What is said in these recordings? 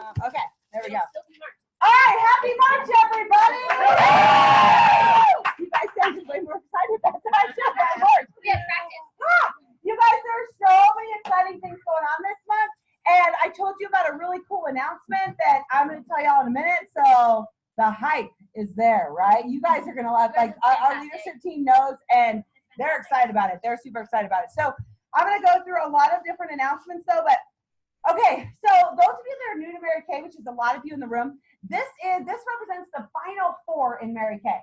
Okay, there we go. All right, happy March, everybody! You guys sound way more excited than I should. March. You guys, there's so many exciting things going on this month, and I told you about a really cool announcement that I'm going to tell y'all in a minute. So the hype is there, right? You guys are going to love, like, our leadership team knows, and they're excited about it. They're super excited about it. So I'm going to go through a lot of different announcements, though, but okay, so those of you that are new to Mary Kay, which is a lot of you in the room, this represents the final 4 in Mary Kay.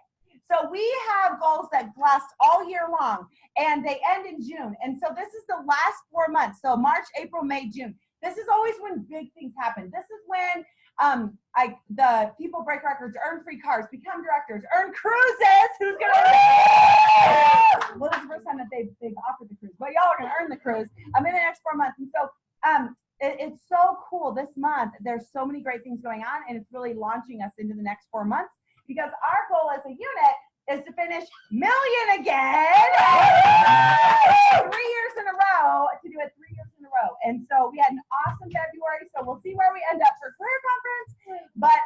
So we have goals that last all year long, and they end in June. And so this is the last 4 months. So March, April, May, June. This is always when big things happen. This is when the people break records, earn free cars, become directors, earn cruises. Who's gonna? Well, this is the first time that they've offered the cruise, but y'all are gonna earn the cruise. In the next 4 months, and so it's so cool this month. There's so many great things going on, and it's really launching us into the next 4 months, because our goal as a unit is to finish million again. 3 years in a row, to do it 3 years in a row. And so we had an awesome February, so we'll see where we end up for career conference, but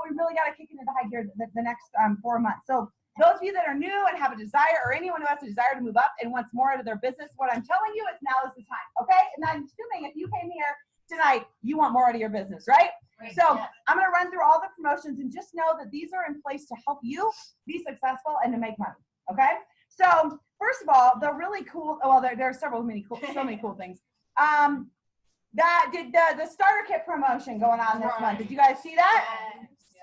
we really got to kick into the high gear the next 4 months. So those of you that are new and have a desire, or anyone who has a desire to move up and wants more out of their business, what I'm telling you is now is the time, okay? And I'm assuming if you came here tonight, you want more out of your business, right? So I'm gonna run through all the promotions, and just know that these are in place to help you be successful and to make money, okay? So first of all, the really cool, well, there are so many cool things. The starter kit promotion going on this month. Did you guys see that?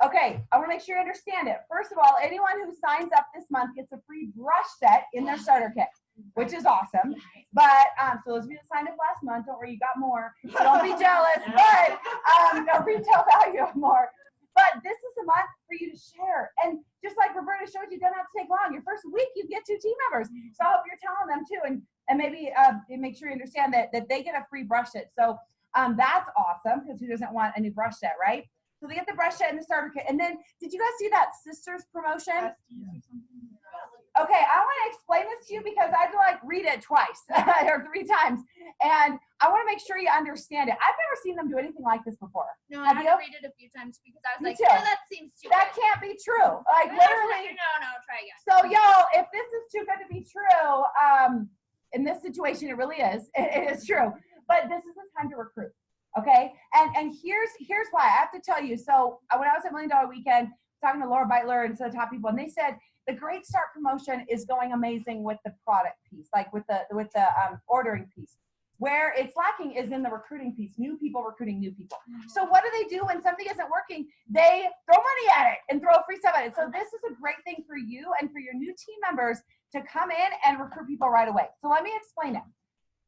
Okay, I want to make sure you understand it. First of all, anyone who signs up this month gets a free brush set in their starter kit, which is awesome. But so those of you that signed up last month, don't worry, you got more. So don't be jealous, but no retail value of more. But this is a month for you to share. And just like Roberta showed you, don't have to take long. Your first week, you get 2 team members. So I hope you're telling them too, and maybe make sure you understand that they get a free brush set. So that's awesome, because who doesn't want a new brush set, right? So they get the brush set and the starter kit. And then, did you guys see that sisters promotion? Okay, I want to explain this to you because I had to read it twice or 3 times. And I want to make sure you understand it. I've never seen them do anything like this before. No, I had to read it a few times because I was that seems stupid. That can't be true. Literally. No, try again. So y'all, if this is too good to be true, in this situation, it really is. It is true. But this is the time to recruit. Okay, and here's why. I have to tell you. So when I was at $1 Million Weekend, talking to Laura Beitler and some of the top people, and they said the Great Start promotion is going amazing with the product piece, like with the ordering piece. Where it's lacking is in the recruiting piece. New people recruiting new people. So what do when something isn't working? They throw money at it and throw free stuff at it. So this is a great thing for you and for your new team members to come in and recruit people right away. So let me explain it.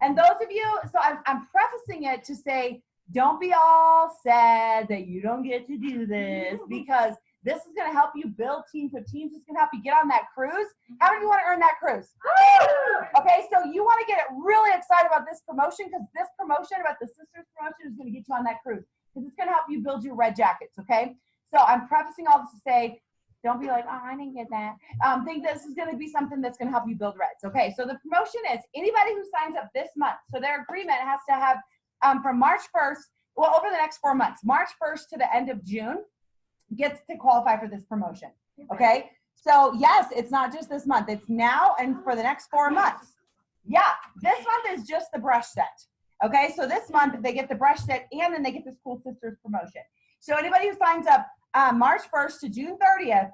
And those of you, so I'm prefacing it to say, don't be all sad that you don't get to do this, because this is going to help you build teams. So teams is going to help you get on that cruise. How many of you want to earn that cruise? Okay, so you want to get really excited about this promotion, because this promotion about the sisters promotion is going to get you on that cruise, because it's going to help you build your red jackets, okay? So I'm prefacing all this to say, don't be like, oh, I didn't get that. Think this is going to be something that's going to help you build reds, okay? So the promotion is anybody who signs up this month, so their agreement has to have from March 1st, well, over the next 4 months, March 1st to the end of June, gets to qualify for this promotion, okay? So yes, it's not just this month, it's now and for the next 4 months. Yeah, this month is just the brush set, okay? So this month they get the brush set, and then they get this cool sisters promotion. So anybody who signs up March 1st to June 30th,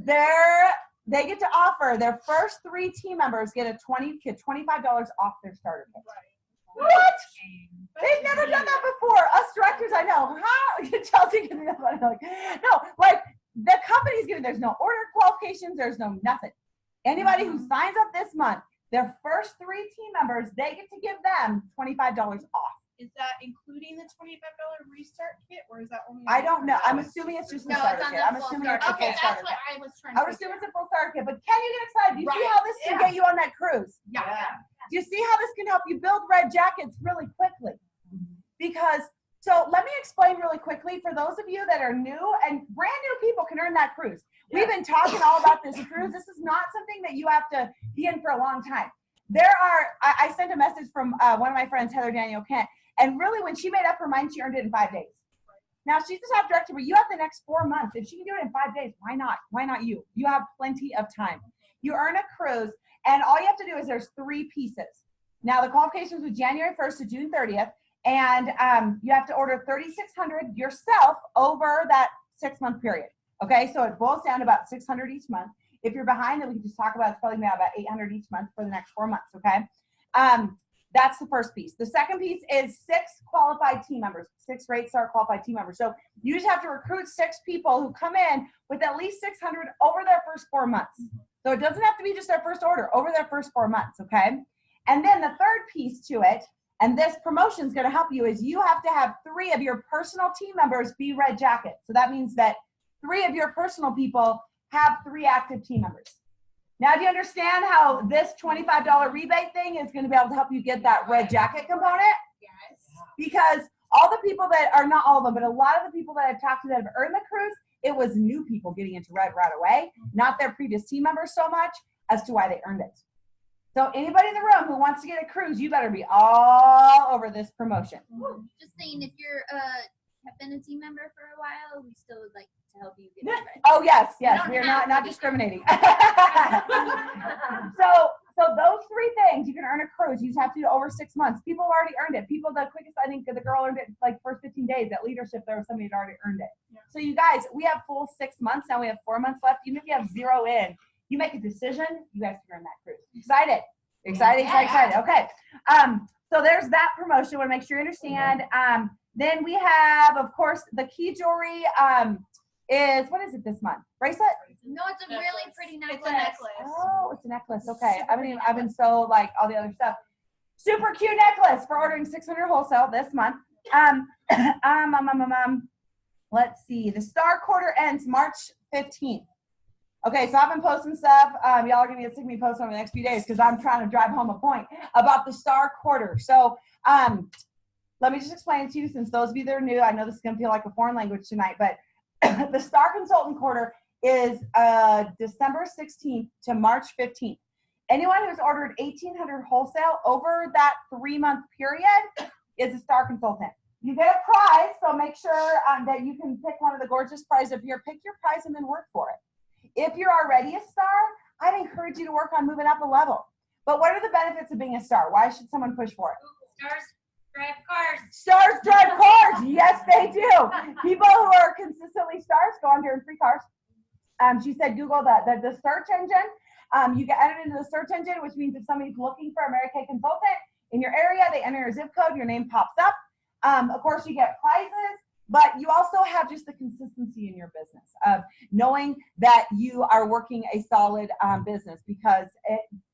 they get to offer their first 3 team members get $25 off their starter kit. What? They've never done that before. Us directors, I know. How? Chelsea can do that. No, the company's giving, there's no order qualifications, there's no nothing. Anybody who signs up this month, their first 3 team members, they get to give them $25 off. Is that including the $25 restart kit, or is that only? I don't know. I'm assuming it's just the starter kit. I'm assuming it's a full starter kit. I was trying to. I would assume it's a full starter kit, but can you get excited? Do you see how this can get you on that cruise? Yeah. Do you see how this can help you build red jackets really quickly? Because, so let me explain really quickly for those of you that are new, and brand new people can earn that cruise. We've been talking all about this cruise. This is not something that you have to be in for a long time. I sent a message from one of my friends, Heather Daniel Kent, And really, when she made up her mind, she earned it in 5 days. Now, she's the top director, but you have the next 4 months. If she can do it in 5 days, why not? Why not you? You have plenty of time. You earn a cruise, and all you have to do is there's 3 pieces. Now, the qualifications was January 1st to June 30th, and you have to order 3,600 yourself over that 6-month period. Okay, so it boils down to about 600 each month. If you're behind, then we can just talk about it's probably about 800 each month for the next 4 months. Okay, that's the first piece. The second piece is 6 qualified team members, 6 rate star qualified team members. So you just have to recruit 6 people who come in with at least 600 over their first 4 months. So it doesn't have to be just their first order, over their first 4 months. Okay, and then the third piece to it, and this promotion is going to help you, is you have to have 3 of your personal team members be red jackets. So that means that 3 of your personal people have 3 active team members. Now, do you understand how this $25 rebate thing is going to be able to help you get that red jacket component? Yes. Because all the people that are, not all of them, but a lot of the people that I've talked to that have earned the cruise, it was new people getting into red right away, not their previous team members so much as to why they earned it. So anybody in the room who wants to get a cruise, you better be all over this promotion. Just saying, if you're have been a team member for a while, we still would like to help you get it right. Oh yes, we are not discriminating. So those 3 things, you can earn a cruise. You just have to do it over 6 months. People have already earned it. People, the quickest, I think the girl earned it like first 15 days. At leadership, there was somebody that already earned it. Yeah. So you guys, we have full 6 months now. We have 4 months left. Even if you have 0 in, you make a decision, you guys can earn that cruise. Excited. Okay. So there's that promotion. I want to make sure you understand. Then we have, of course, the key jewelry is, what is it this month? Bracelet? No, it's a really pretty necklace. It's a necklace. Oh, it's a necklace. Okay. I've been so like all the other stuff. Super cute necklace for ordering 600 wholesale this month. Let's see. The star quarter ends March 15th. Okay, so I've been posting stuff. Y'all are going to get sick of me posting over the next few days because I'm trying to drive home a point about the star quarter. So let me just explain it to you, since those of you that are new, I know this is going to feel like a foreign language tonight, but the star consultant quarter is December 16th to March 15th. Anyone who's ordered 1,800 wholesale over that 3-month period is a star consultant. You get a prize, so make sure that you can pick one of the gorgeous prizes up here. Pick your prize and then work for it. If you're already a star, I'd encourage you to work on moving up a level. But what are the benefits of being a star? Why should someone push for it? Stars drive cars. Stars drive cars. Yes, they do. People who are consistently stars go on here in free cars. She said Google the search engine. You get entered into the search engine, which means if somebody's looking for a Mary Kay consultant in your area, they enter your zip code, your name pops up. Of course, you get prizes. But you also have just the consistency in your business of knowing that you are working a solid business, because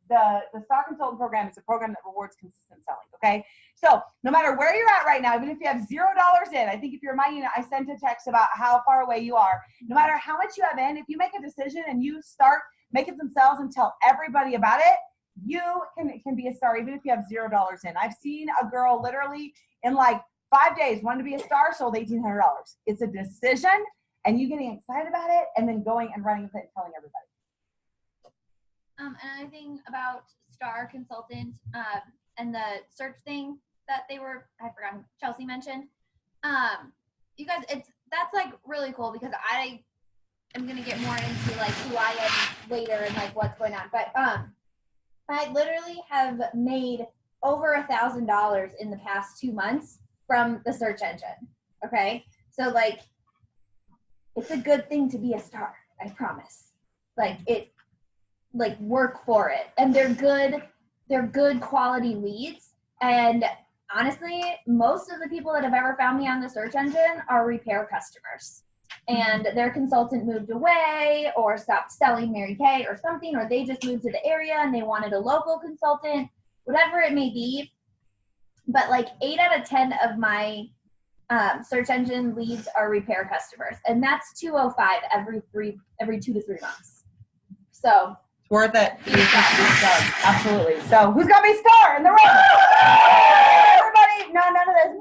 the Star Consultant program is a program that rewards consistent selling, okay? So no matter where you're at right now, even if you have $0 in, I think if you're my unit, I sent a text about how far away you are. No matter how much you have in, if you make a decision and you start making some sales and tell everybody about it, you can be a star even if you have $0 in. I've seen a girl literally in like 5 days, wanted to be a star, sold $1,800. It's a decision, and you getting excited about it, and then going and running with it and telling everybody. Another thing about Star Consultant and the search thing that I forgot, Chelsea mentioned. You guys, that's like really cool, because I am gonna get more into like who I am later and like what's going on. But I literally have made over $1,000 in the past 2 months from the search engine. Okay, so like it's a good thing to be a star, I promise. Like work for it, and they're good quality leads. And honestly, most of the people that have ever found me on the search engine are repair customers, and their consultant moved away or stopped selling Mary Kay or something, or they just moved to the area and they wanted a local consultant, whatever it may be. But like 8 out of 10 of my search engine leads are repair customers, and that's 205 every 2 to 3 months. So it's worth it. Absolutely. So who's gonna be a star in the room? Everybody? No, none of this.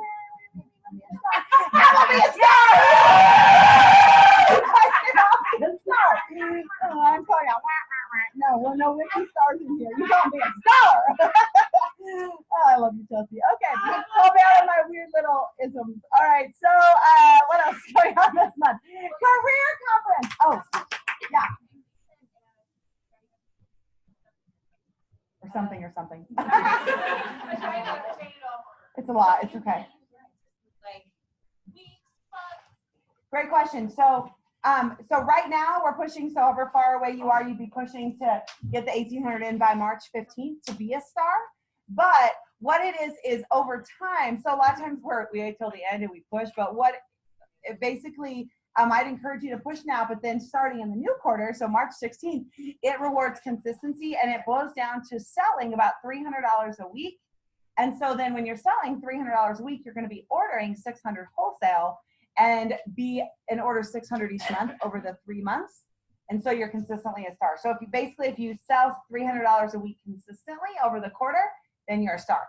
I will be a star. I'll be a star. Oh, I'm calling out. No, well, no Ricky stars in here. You gonna be a star. Oh, I love you, Chelsea. Okay, I'll be out of my weird All right. So what else is going on this month? Career conference. Oh, yeah. Or something. It's a lot. It's okay. Great question. So right now we're pushing, so however far away you are, you'd be pushing to get the 1,800 in by March 15th to be a star. But what it is over time. So a lot of times we wait till the end and we push, but basically, I'd encourage you to push now, but then starting in the new quarter, so March 16th, it rewards consistency and it boils down to selling about $300 a week. And so then when you're selling $300 a week, you're going to be ordering 600 wholesale and be in order 600 each month over the 3 months. And so you're consistently a star. So if you sell $300 a week consistently over the quarter, then you're a star.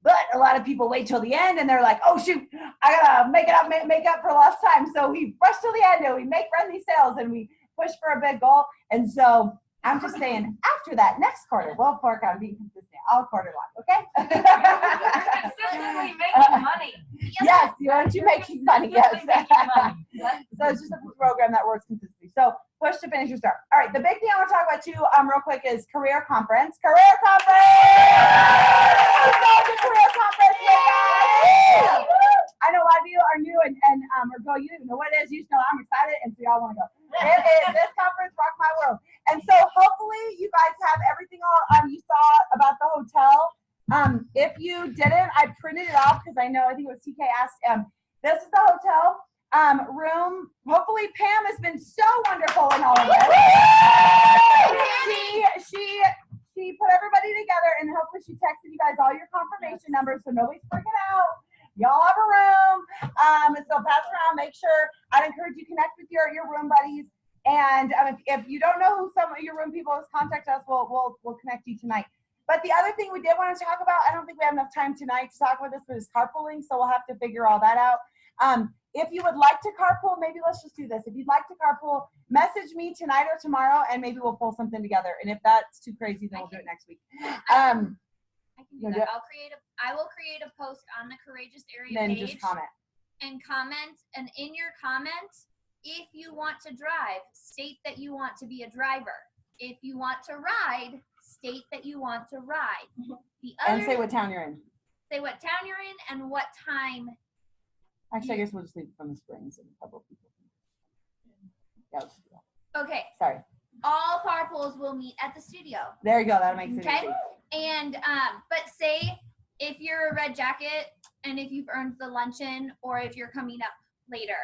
But a lot of people wait till the end and they're like, oh shoot, I gotta make up for lost time. So we rush till the end and we run these sales and we push for a big goal. And so I'm just saying after that next quarter, we'll work on being consistent all quarter long, okay? Consistently making money. Yes, you want you making money, yes. So it's just a program that works consistently. So push to finish your start. All right, the big thing I want to talk about too, real quick, is career conference. Career conference! Career conference, guys! I know a lot of you are new and or go, you don't even know what it is. You just know I'm excited, and so y'all want to go. This conference rocked my world. And so hopefully you guys have everything all you saw about the hotel. If you didn't, I printed it off because I think it was TK asked. This is the hotel room. Hopefully Pam has been so wonderful in all of this. She put everybody together and hopefully she texted you guys all your confirmation numbers so nobody's freaking out. Y'all have a room. So pass around, make sure. I'd encourage you to connect with your room buddies. And if you don't know who some of your room people is, contact us. We'll connect you tonight. But the other thing we did want to talk about, I don't think we have enough time tonight to talk about this, but is carpooling. So we'll have to figure all that out. If you would like to carpool, maybe let's just do this. If you'd like to carpool, message me tonight or tomorrow, and maybe we'll pull something together. And if that's too crazy, then we'll do it next week. I can do that. I will create a post on the Courageous Area then page. Just comment. And in your comment, if you want to drive, state that you want to be a driver. If you want to ride, state that you want to ride. And say what town you're in. Say what town you're in and what time. Actually, I guess we'll just leave it from the Springs and a couple of people. Yeah, let's do that. Okay. Sorry. All carpools will meet at the studio. There you go. That makes it okay. easy. And but say if you're a red jacket and if you've earned the luncheon or if you're coming up later,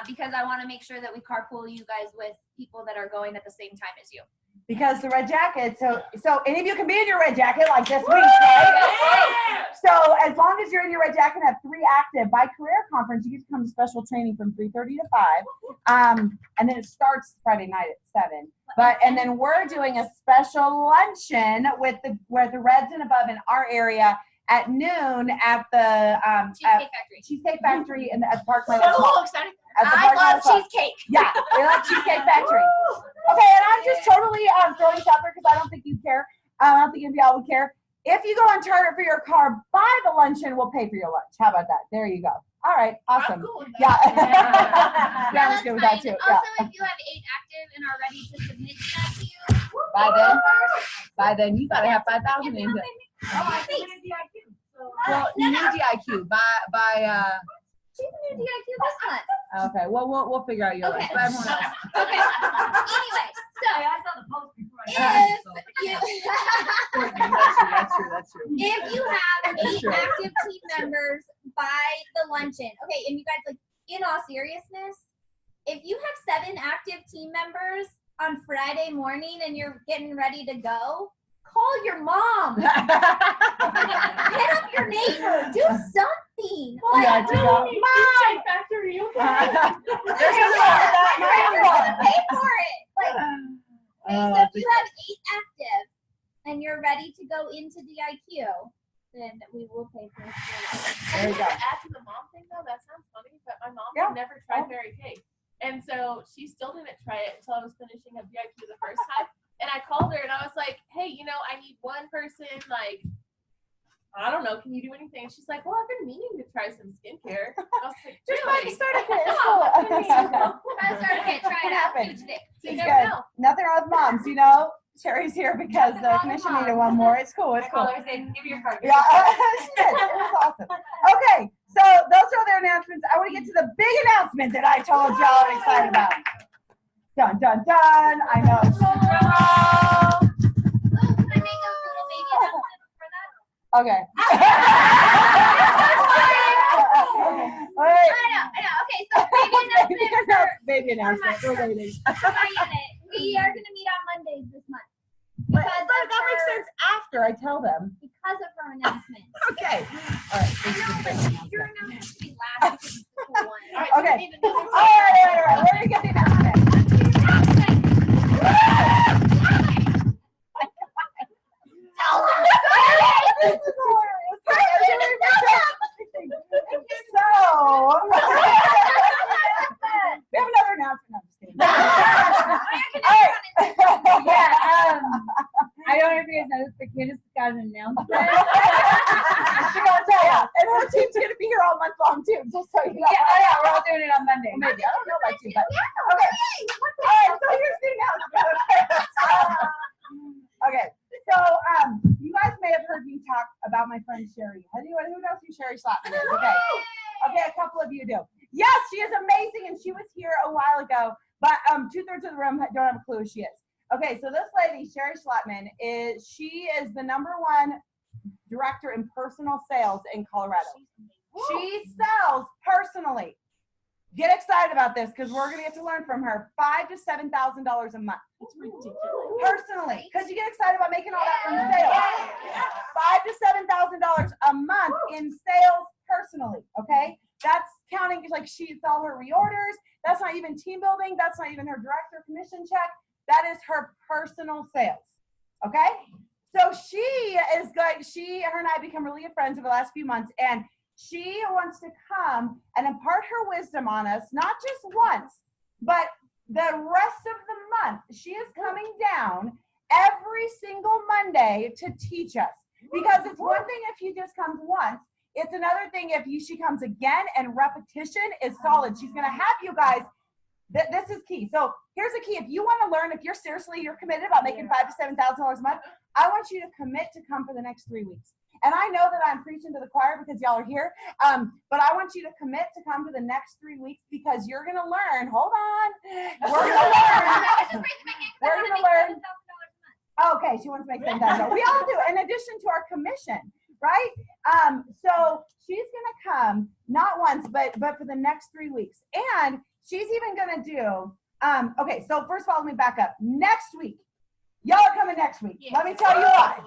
because I want to make sure that we carpool you guys with people that are going at the same time as you. Because the red jacket, so any of you can be in your red jacket like this week, right? So as long as you're in your red jacket and have 3 active by career conference, you get to come to special training from 3:30 to 5. And then it starts Friday night at 7. And then we're doing a special luncheon with the Reds and above in our area at noon at the Cheesecake Factory in the at Park Lane. So excited. I love cheesecake. Yeah, they love Cheesecake Factory. Okay, and I'm just totally throwing this out there because I don't think you care. I don't think any of y'all would care. If you go on Target for your car, buy the luncheon, we'll pay for your lunch. How about that? There you go. All right, awesome. I'm cool with Yeah. Yeah, Yeah, that's good with fine. that too. Also, Yeah. if you have 8 active and are ready to submit that to you, By then, you gotta have 5,000 in it. Well, you need DIQ by she's new DIQ this month. Okay, well, we'll figure out your Okay. list. But everyone else. Okay. Anyway, so I saw the post before That's true. if you have 8 true. active team members by the luncheon, okay, and you guys, like, in all seriousness, if you have 7 active team members on Friday morning and you're getting ready to go, call your mom. Hit up your neighbor. Do something. Yeah, do that. Mom! Factory, There's gonna pay for it. Like, so if you have 8 active and you're ready to go into DIQ, then we will pay for it. There you go. Add to the mom thing though, that sounds funny, but my mom had never tried Mary Kay. And so she still didn't try it until I was finishing up DIQ the first time. And I called her and I was like, hey, I need one person, like, I don't know, can you do anything? She's like, well, I've been meaning to try some skincare. I was like, Just really? like start a kit. It's Oh, cool. Try it out. See what you think. So you It's never good. know. Nothing wrong with moms, you know. Sherry's here because the commission needed one more. It's cool. It's cool. I always say, give me your card. Yeah, she did. It was awesome. Okay, so those are their announcements. I want to get to the big announcement that I told y'all I'm excited about. Dun dun dun! I know. Oh, can I make a little baby announcement for that? Okay. I know. Okay, so baby announcement for Baby announcement. We're waiting. my unit. We are going to meet on Mondays this month. But Because that of makes her- sense after I tell them. Because of her announcement. Okay. All right. I know, but your announcement should be last because it's the one. All right, Okay. we need to do All right. Where do you get the announcement? This is hilarious. So, we have another announcement. No, I'm just kidding. Yeah, I don't know if you guys noticed, but Candace got an announcement. She's gonna tell you. And her team's gonna be here all month long too, just so you know. Yeah, we're all doing it on Monday. Well, maybe. I don't know about you, but okay. All right, so here's the announcement. Okay, so you guys may have heard me talk about my friend Sherry. Anyone who knows who Sherry Slotman is? Okay. Okay, a couple of you do. Yes, she is amazing, and she was here a while ago, but 2/3 of the room don't have a clue who she is. Okay, so this lady, Sherry Slotman, is the #1 director in personal sales in Colorado. She sells personally. Get excited about this because we're gonna get to learn from her. $5,000 to $7,000 a month. That's ridiculous. Personally, because you get excited about making all that from sales. $5,000 to $7,000 a month in sales personally. Okay, that's counting like she's all her reorders. That's not even team building. That's not even her director commission check. That is her personal sales. Okay, so her and I become really good friends over the last few months, and she wants to come and impart her wisdom on us, not just once, but the rest of the month. She is coming down every single Monday to teach us. Because it's one thing if you just come once, it's another thing if she comes again, and repetition is solid. She's going to have you guys. This is key. So here's the key. If you want to learn, if you're committed about making $5,000 to $7,000 a month, I want you to commit to come for the next 3 weeks. And I know that I'm preaching to the choir because y'all are here, but I want you to commit to come to the next 3 weeks because you're going to learn. Hold on. We're going to learn. We're going to learn. Okay, she wants to make $7,000. We all do, in addition to our commission, right? So she's going to come not once, but for the next 3 weeks. And she's even going to do, okay, so first of all, let me back up. Next week, y'all are coming next week. Let me tell you why.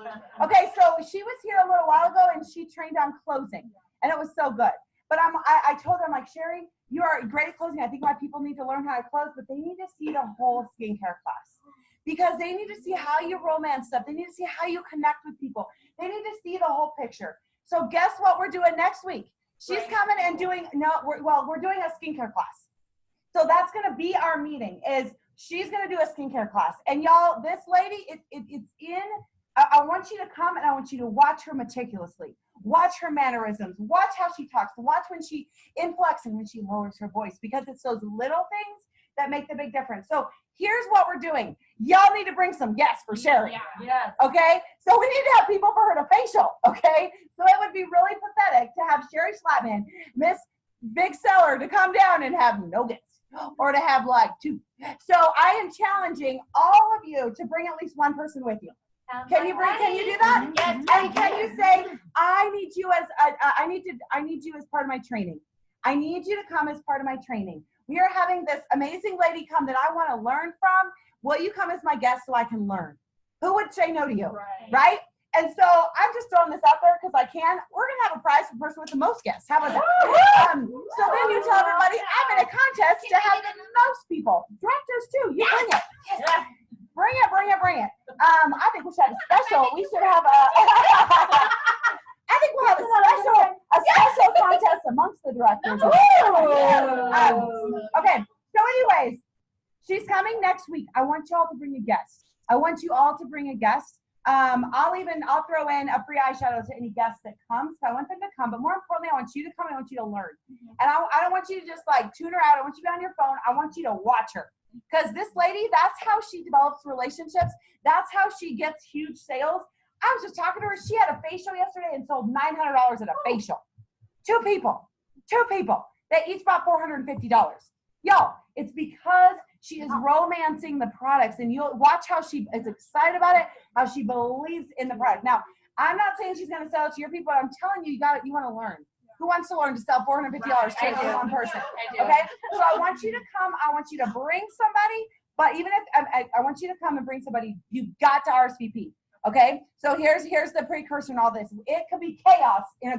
Okay, so she was here a little while ago and she trained on closing, and it was so good. But I told her, I'm like, Sherry, you are great at closing. I think my people need to learn how to close, but they need to see the whole skincare class. Because they need to see how you romance stuff. They need to see how you connect with people. They need to see the whole picture. So guess what we're doing next week? She's coming and doing, we're doing a skincare class. So that's going to be our meeting, is she's going to do a skincare class. And y'all, this lady, I want you to come and I want you to watch her meticulously. Watch her mannerisms. Watch how she talks. Watch when she inflects and when she lowers her voice, because it's those little things that make the big difference. So here's what we're doing. Y'all need to bring some yes for Sherry. Yes. Okay? So we need to have people for her to facial. Okay? So it would be really pathetic to have Sherry Slotman, Miss Big Seller, to come down and have no guests, or to have like 2. So I am challenging all of you to bring at least one person with you. Can you do that? Yes. And can you say, I need you as part of my training. I need you to come as part of my training. We are having this amazing lady come that I want to learn from. Will you come as my guest so I can learn? Who would say no to you? Right? And so I'm just throwing this out there because I can. We're going to have a prize for the person with the most guests. How about that? So then you tell everybody, I'm in a contest to have the most people. Directors too. You bring it. Bring it. I think we should have a special. We should have I think we'll have a special contest amongst the directors. Okay. So anyways, she's coming next week. I want y'all to bring a guest. I want you all to bring a guest. I'll throw in a free eyeshadow to any guest that comes. So I want them to come, but more importantly, I want you to come and I want you to learn. And I don't want you to just like tune her out. I want you to be on your phone. I want you to watch her. Because this lady, that's how she develops relationships. That's how she gets huge sales. I was just talking to her. She had a facial yesterday and sold $900 at a facial. Two people. They each bought $450. Yo, it's because she is romancing the products, and you'll watch how she is excited about it, how she believes in the product. Now, I'm not saying she's going to sell it to your people. I'm telling you, you want to learn. Who wants to learn to sell $450 to one person? I do. Okay, so I want you to come. I want you to bring somebody. But even if I want you to come and bring somebody, you got to RSVP. Okay, so here's the precursor and all this. It could be chaos in a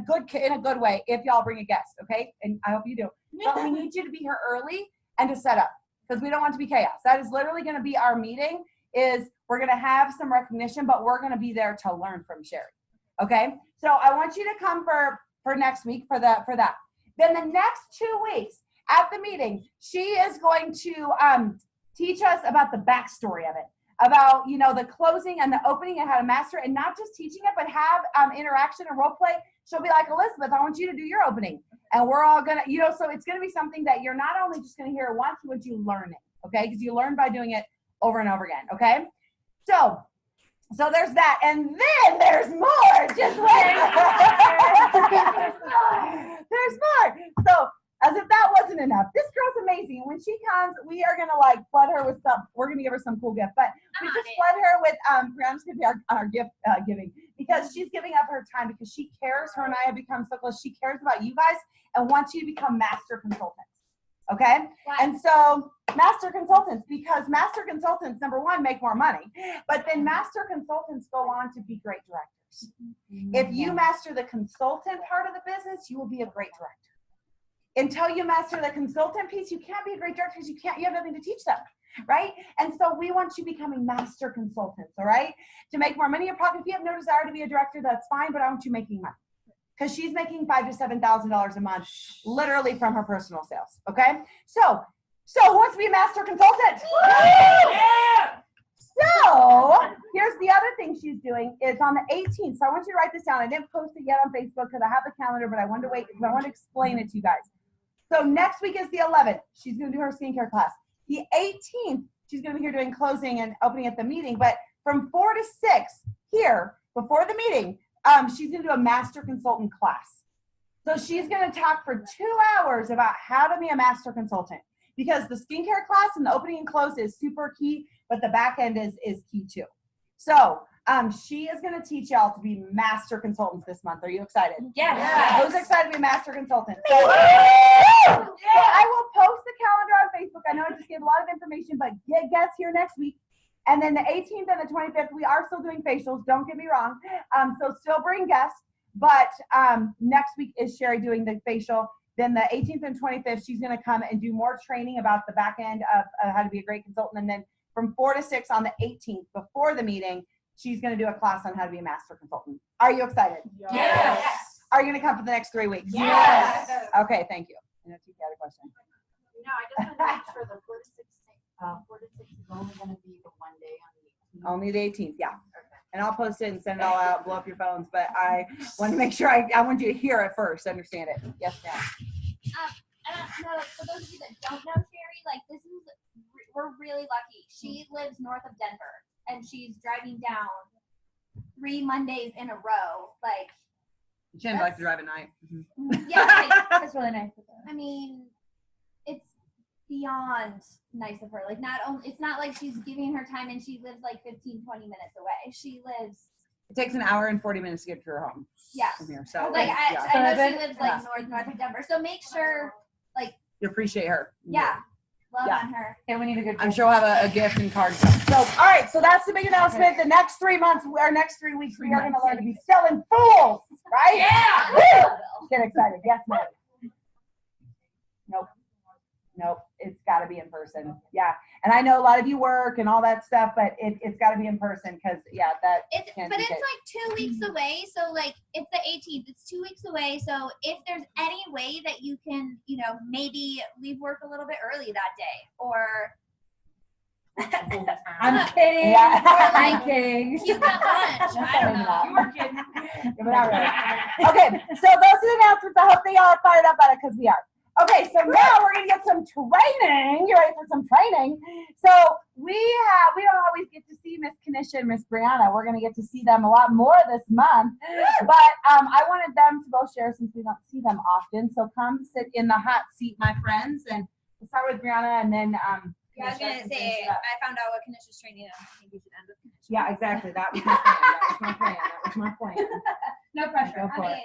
good way if y'all bring a guest. Okay, and I hope you do. But we need you to be here early and to set up, because we don't want it to be chaos. That is literally going to be our meeting. Is we're going to have some recognition, but we're going to be there to learn from Sherry. Okay, so I want you to come for next week for that. Then the next 2 weeks at the meeting, she is going to teach us about the backstory of it, about the closing and the opening and how to master it, and not just teaching it, but have interaction and role play. She'll be like, Elizabeth, I want you to do your opening, and we're all gonna, so it's gonna be something that you're not only just gonna hear once, but you learn it, okay? Because you learn by doing it over and over again, okay? So there's that, and then there's more. Just wait. There's more. So as if that wasn't enough, this girl's amazing. When she comes, we are gonna like flood her with some. We're gonna give her some cool gift, but we just flood her with. Brianna's gonna be our gift giving, because she's giving up her time, because she cares. Her and I have become so close. She cares about you guys and wants you to become master consultants. Okay, and so master consultants, because master consultants, number one, make more money, but then master consultants go on to be great directors. If you master the consultant part of the business, you will be a great director. Until you master the consultant piece, you can't be a great director, because you have nothing to teach them, right? And so we want you becoming master consultants, all right? To make more money in your pocket. If you have no desire to be a director, that's fine, but I want you making money. Because she's making $5,000 to $7,000 a month, literally from her personal sales, okay? So who wants to be a master consultant? Yeah! So here's the other thing she's doing is on the 18th. So I want you to write this down. I didn't post it yet on Facebook because I have the calendar, but I wanted to wait because I want to explain it to you guys. So next week is the 11th. She's going to do her skincare class. The 18th, she's going to be here doing closing and opening at the meeting. But from 4 to 6 here, before the meeting, she's going to do a master consultant class. So she's going to talk for 2 hours about how to be a master consultant, because the skincare class and the opening and close is super key, but the back end is key too. So she is going to teach y'all to be master consultants this month. Are you excited? Yes. Who's excited to be master consultants? So I will post the calendar on Facebook. I know I just gave a lot of information, but get guests here next week. And then the 18th and the 25th, we are still doing facials. Don't get me wrong. So still bring guests. But next week is Sherry doing the facial. Then the 18th and 25th, she's going to come and do more training about the back end of how to be a great consultant. And then from 4 to 6 on the 18th, before the meeting, she's going to do a class on how to be a master consultant. Are you excited? Yes. Are you going to come for the next 3 weeks? Yes. Okay, thank you. And if you had a question. No, I just want to make sure the 4 to 6 is only going to be the one day on the 18th. Only the 18th, yeah. And I'll post it and send it all out, blow up your phones. But I want to make sure I want you to hear it first, understand it. Yes, ma'am. No, for those of you that don't know Sherry, like we're really lucky. She lives north of Denver, and she's driving down 3 Mondays in a row. Like, She didn't like to drive at night. yeah, like, That's really nice of her. I mean, it's beyond nice of her. Like, it's not like she's giving her time and she lives like 15, 20 minutes away. She lives. It takes an hour and 40 minutes to get to her home. Yeah. From here. So Like, yeah. I know she lives like north of Denver. So make sure, You appreciate her. yeah, love Yeah. on her. Yeah, we need a good. I'm sure we'll have a gift and card. So, all right. So that's the big announcement. The next 3 months, our next 3 weeks, we are going to learn to be selling fools, right? Yeah. Woo! Get excited. Yes, ma'am. Nope. It's got to be in person. Yeah. And I know a lot of you work and all that stuff, but it's got to be in person because, yeah, that. It's can't but be it's good. like 2 weeks away. So like it's the 18th. It's 2 weeks away. So if there's any way that you can, maybe leave work a little bit early that day, or I'm kidding. Yeah. I'm kidding. You got lunch. I don't know. You were kidding. Yeah, but not really. Okay, so those are the announcements. I hope they all are fired up about it because we are. Okay, so now we're gonna get some training. You ready for some training? So we don't always get to see Miss Kanisha and Miss Brianna. We're gonna get to see them a lot more this month. But I wanted them to both share since we don't see them often. So come sit in the hot seat, my friends, and we'll start with Brianna and then Yeah, I was gonna say, I found out what Kanisha's training on. I think we should end with Kanisha. yeah, exactly. That was my plan. That was my plan. That was my plan. No pressure. Go for it.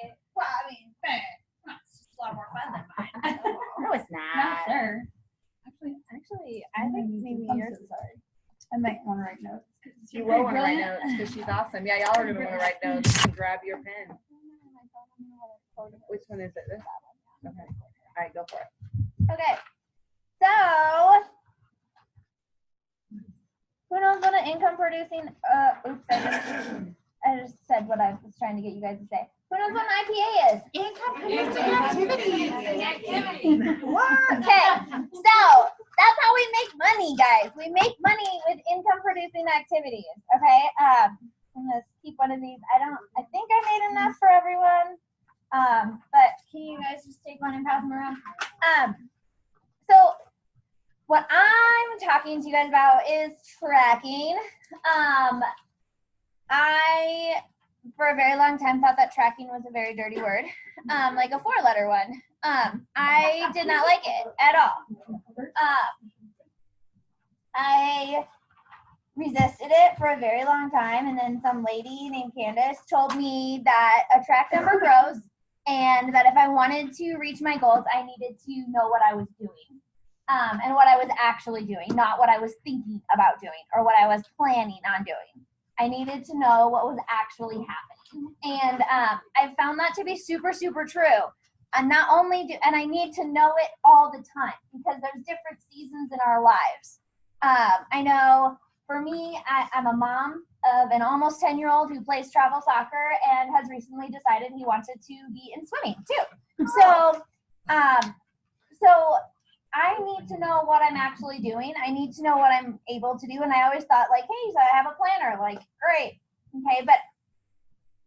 It's a lot more fun than mine. No, it's No, not. sir. Actually, I think maybe yours is sorry. I might want to write notes. She will want to write notes because she's awesome. Yeah, y'all are going to want to write notes and grab your pen. Which one is it? This? Okay. All right, go for it. Okay. So, who knows what an income producing, oops, I just said what I was trying to get you guys to say. Who knows what an IPA is? Income producing activities. Okay, so that's how we make money, guys. We make money with income producing activities. Okay, I'm gonna keep one of these. I think I made enough for everyone. But can you guys just take one and pass them around? So what I'm talking to you guys about is tracking. I, for a very long time, thought that tracking was a very dirty word, like a 4-letter one. I did not like it at all. I resisted it for a very long time, and then some lady named Candace told me that a track number grows, and that if I wanted to reach my goals, I needed to know what I was doing, and what I was actually doing, not what I was thinking about doing or what I was planning on doing. I needed to know what was actually happening. And I found that to be super, super true. And not only and I need to know it all the time because there's different seasons in our lives. I know for me, I'm a mom of an almost 10-year-old who plays travel soccer and has recently decided he wanted to be in swimming too. So I need to know what I'm actually doing. I need to know what I'm able to do. And I always thought like, hey, so I have a planner, like, great. Okay, but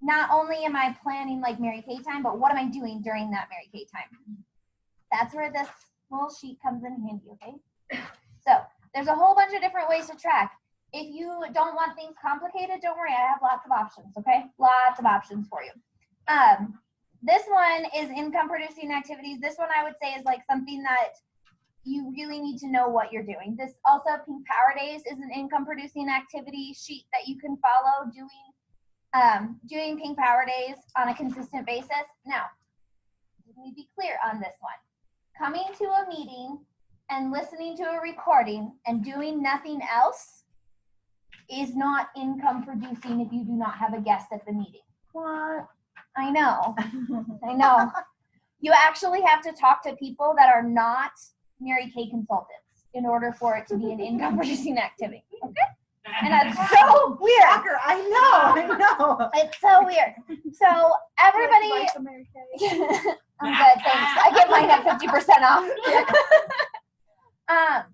not only am I planning like Mary Kay time, but what am I doing during that Mary Kay time? That's where this little sheet comes in handy, okay? So there's a whole bunch of different ways to track. If you don't want things complicated, don't worry, I have lots of options, okay? Lots of options for you. This one is income producing activities. This one I would say is like something that you really need to know what you're doing. This also, Pink Power Days is an income producing activity sheet that you can follow doing Pink Power Days on a consistent basis. Now, let me be clear on this one. Coming to a meeting and listening to a recording and doing nothing else is not income producing if you do not have a guest at the meeting. What? I know. I know. You actually have to talk to people that are not Mary Kay consultants in order for it to be an income producing activity. Okay? And that's so weird. Shocker, I know. It's so weird. So everybody, I'm good, thanks. I get mine at 50% off.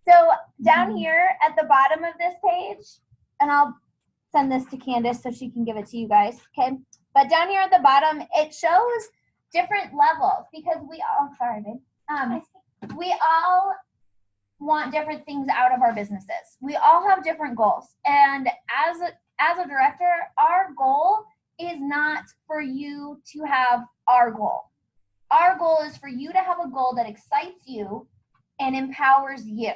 So down here at the bottom of this page, and I'll send this to Candace so she can give it to you guys, okay? But down here at the bottom, it shows different levels because we all, sorry, babe. We all want different things out of our businesses. We all have different goals. And as a director, our goal is not for you to have our goal. Our goal is for you to have a goal that excites you and empowers you.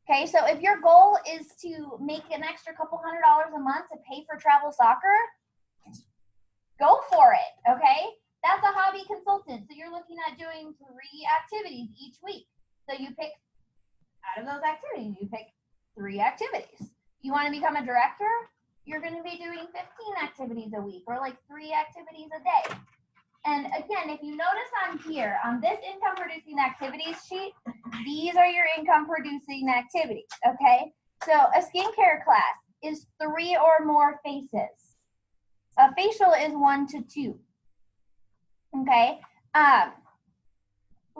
Okay, so if your goal is to make an extra couple $100 a month to pay for travel soccer, go for it, okay? That's a hobby consultant. So you're looking at doing 3 activities each week. So you pick, out of those activities, you pick 3 activities. You want to become a director? You're going to be doing 15 activities a week or like 3 activities a day. And again, if you notice on here, on this income producing activities sheet, these are your income producing activities, okay? So a skincare class is 3 or more faces. A facial is 1 to 2. Okay. Oh,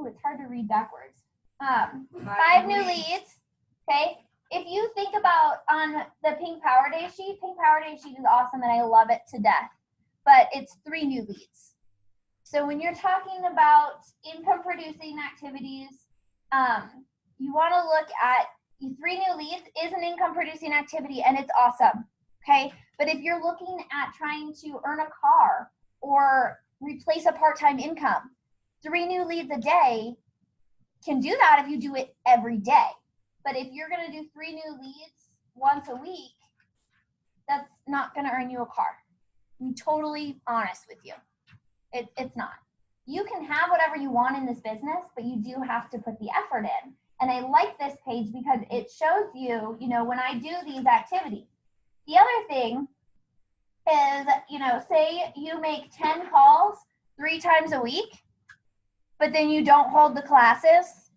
it's hard to read backwards. 5 new leads. Okay. if you think about on the Pink Power Day sheet is awesome and I love it to death, but it's 3 new leads. So when you're talking about income producing activities, you want to look at 3 new leads is an income producing activity and it's awesome. Okay. But if you're looking at trying to earn a car or replace a part-time income, 3 new leads a day can do that if you do it every day. But if you're going to do 3 new leads once a week, that's not going to earn you a car. I'm totally honest with you. It's not. You can have whatever you want in this business, but you do have to put the effort in. And I like this page because it shows you, when I do these activities. The other thing is, say you make 10 calls 3 times a week, but then you don't hold the classes,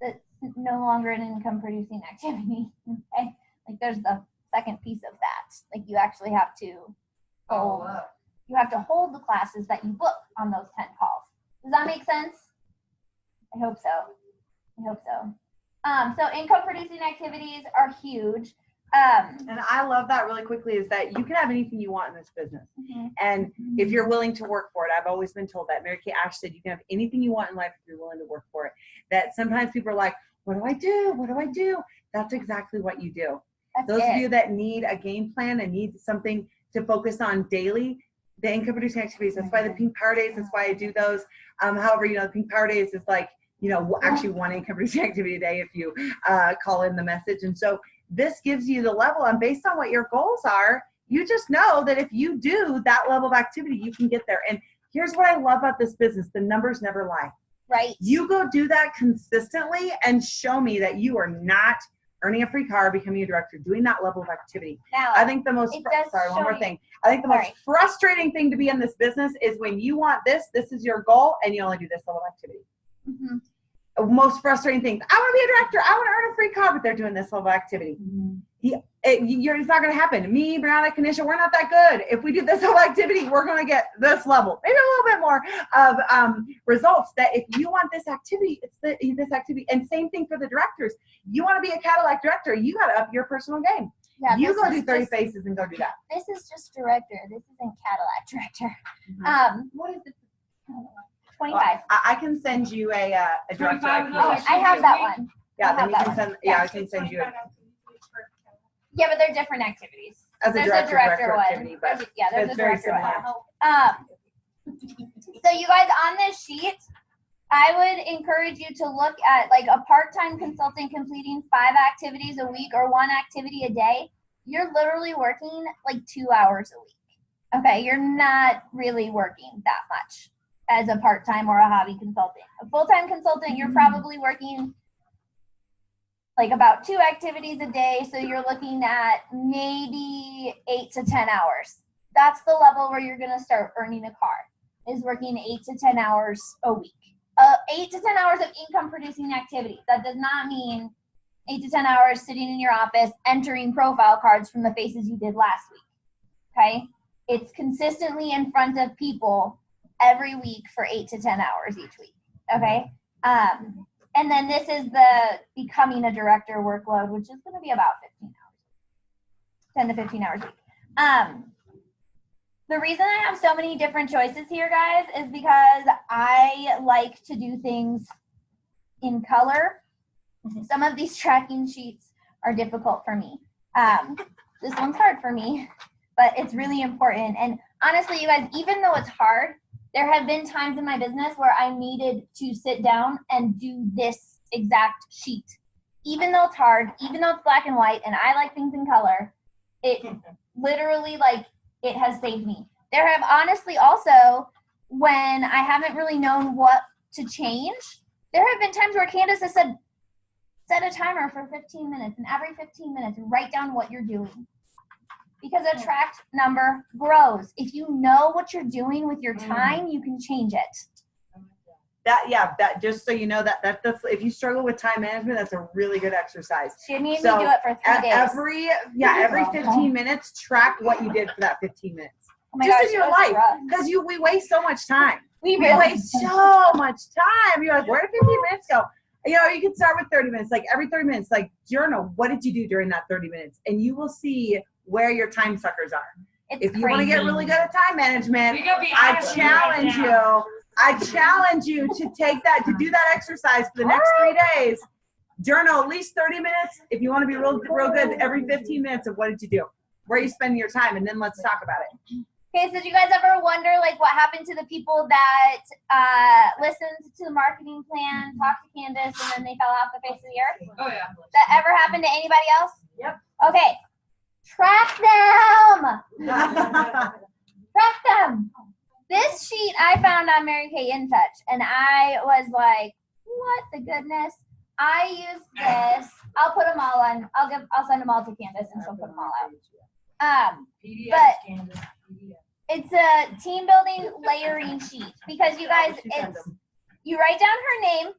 that's no longer an income producing activity. Okay? Like there's the second piece of that. Like you actually have to hold. You have to hold the classes that you book on those 10 calls. Does that make sense? I hope so. So income producing activities are huge. And I love that really quickly is that you can have anything you want in this business. And if you're willing to work for it, I've always been told that. Mary Kay Ash said you can have anything you want in life if you're willing to work for it. That sometimes people are like, what do I do? What do I do? That's exactly what you do. Those of you that need a game plan and need something to focus on daily, the income producing activities, that's why the Pink Power Days, that's why I do those. However, the Pink Power Days is like, actually one income producing activity a day if you call in the message. And so this gives you the level, and based on what your goals are, you just know that if you do that level of activity, you can get there. And here's what I love about this business. The numbers never lie. Right. You go do that consistently and show me that you are not earning a free car, becoming a director, doing that level of activity. Now, I think the most, one more thing. I think the most frustrating thing to be in this business is when you want this is your goal, and you only do this level of activity. Most frustrating things. I want to be a director. I want to earn a free car, but they're doing this level of activity. It's not going to happen. Me, Brianna, Kanisha, we're not that good. If we do this level of activity, we're going to get this level, maybe a little bit more of results. That if you want this activity, it's this activity. And same thing for the directors. You want to be a Cadillac director, you got to up your personal game. Yeah, you go do 30 faces and go do that. This is just director. This isn't Cadillac director. What is it? 25. I can send you a director. I have that one. Yeah, then you can send. Yeah, I can send you. Yeah, but they're different activities. As there's a director one. activity, but there's a very director similar. one. So you guys on this sheet, I would encourage you to look at like a part-time consultant completing 5 activities a week or 1 activity a day. You're literally working like 2 hours a week. Okay, you're not really working that much as a part-time or a hobby consultant. A full-time consultant, you're probably working like about 2 activities a day, so you're looking at maybe 8 to 10 hours. That's the level where you're going to start earning a car, is working 8 to 10 hours a week. 8 to 10 hours of income-producing activity. That does not mean 8 to 10 hours sitting in your office entering profile cards from the faces you did last week, okay? It's consistently in front of people every week for 8 to 10 hours each week, okay? And then this is the becoming a director workload, which is going to be about 15 hours, 10 to 15 hours a week. The reason I have so many different choices here, guys, is because I like to do things in color. Some of these tracking sheets are difficult for me. This one's hard for me, but it's really important. And honestly, you guys, even though it's hard, there have been times in my business where I needed to sit down and do this exact sheet. Even though it's hard, even though it's black and white, and I like things in color, it literally, like, it has saved me. There have honestly also, when I haven't really known what to change, there have been times where Candace has said, set a timer for 15 minutes, and every 15 minutes, write down what you're doing. Because a tracked number grows. If you know what you're doing with your time, you can change it. That just so you know that's if you struggle with time management, that's a really good exercise. She made me do it for 3 days. Every 15 minutes, track what you did for that 15 minutes. Just in your life, because we waste so much time. We waste so much time. You're like, where did 15 minutes go? You know, you can start with 30 minutes. Like every 30 minutes, like journal. What did you do during that 30 minutes? And you will see where your time suckers are. It's If you want to get really good at time management, We gotta be I honest challenge right you. now. I challenge you to take that, to do that exercise for the next 3 days. Journal at least 30 minutes. If you want to be real good, every 15 minutes of what did you do? Where are you spending your time? And then let's talk about it. Okay, so do you guys ever wonder like what happened to the people that listened to the marketing plan, talked to Candace, and then they fell off the face of the earth? Oh, yeah. That ever happened to anybody else? Yep. Okay, track them. Track them. This sheet I found on Mary Kay In Touch, and I was like, what the goodness? I use this. I'll put them all on. I'll send them all to Candace, and she'll put them all out. PDFs, But Candace, PDF. it's a team building layering sheet because you guys, you write down her name,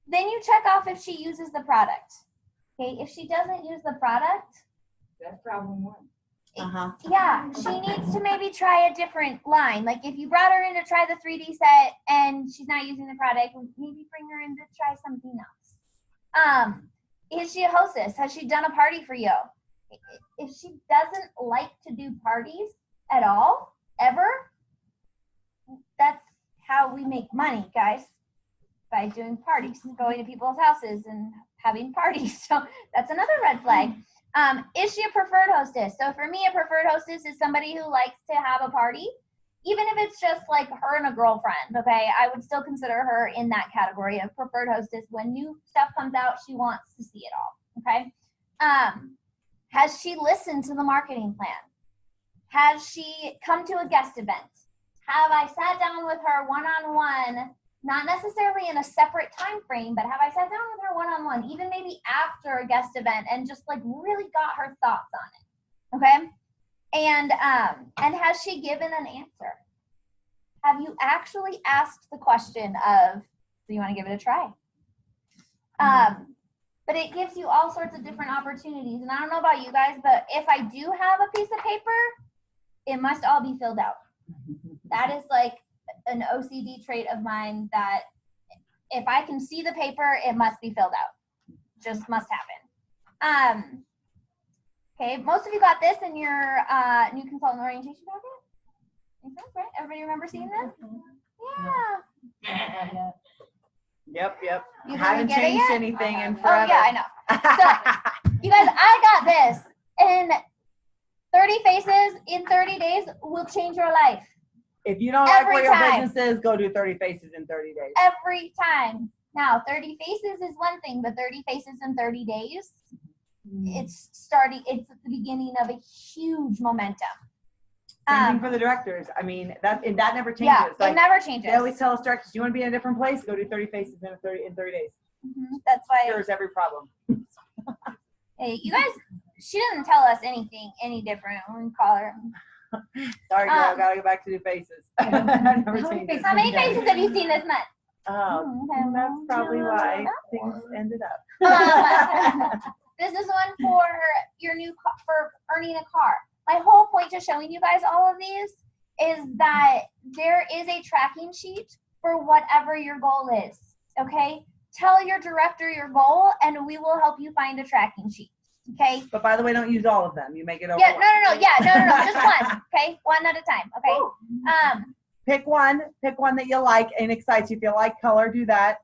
then you check off if she uses the product. Okay, if she doesn't use the product, That's problem one. yeah, she needs to maybe try a different line. Like if you brought her in to try the 3D set and she's not using the product, maybe bring her in to try something else. Is she a hostess? Has she done a party for you? If she doesn't like to do parties at all, ever, that's how we make money, guys, by doing parties, going to people's houses and having parties. So that's another red flag. Is she a preferred hostess? So for me, a preferred hostess is somebody who likes to have a party, even if it's just like her and a girlfriend, okay? I would still consider her in that category of preferred hostess. When new stuff comes out, she wants to see it all, okay? Has she listened to the marketing plan? Has she come to a guest event? Have I sat down with her one-on-one, not necessarily in a separate time frame, but have I sat down with her one-on-one, even maybe after a guest event, and just like really got her thoughts on it, okay? And has she given an answer? Have you actually asked the question of, do you want to give it a try? But it gives you all sorts of different opportunities. And I don't know about you guys, but if I do have a piece of paper, it must all be filled out. That is like an OCD trait of mine, that if I can see the paper, it must be filled out. Just must happen. Okay, most of you got this in your new consultant orientation packet. Right? Everybody remember seeing this? Yeah. Yep. You Haven't didn't get it changed yet? anything in Oh forever. yeah, I know. You guys, I got this. In 30 faces in 30 days will change your life. If you don't like Every where your time. business is, go do 30 faces in 30 days. Every time. Now, 30 faces is one thing, but 30 faces in 30 days, it's at the beginning of a huge momentum. Same thing for the directors. I mean, that never changes. Yeah, Like, it never changes. they always tell us directors, you want to be in a different place? Go do 30 faces in 30 days. That's why. Cures every problem. Hey, you guys, she doesn't tell us anything any different when we call her. Sorry, girl, gotta go back to do faces. Never changes. How many faces have you seen this month? Oh, that's probably why things ended up. This is one for your new for earning a car. My whole point to showing you guys all of these is that there is a tracking sheet for whatever your goal is. Okay, tell your director your goal, and we will help you find a tracking sheet. Okay. But by the way, don't use all of them. You make it over. Yeah. No. Yeah. No. Just one. Okay. One at a time. Okay. Pick one that you like and excites you. If you like color, do that.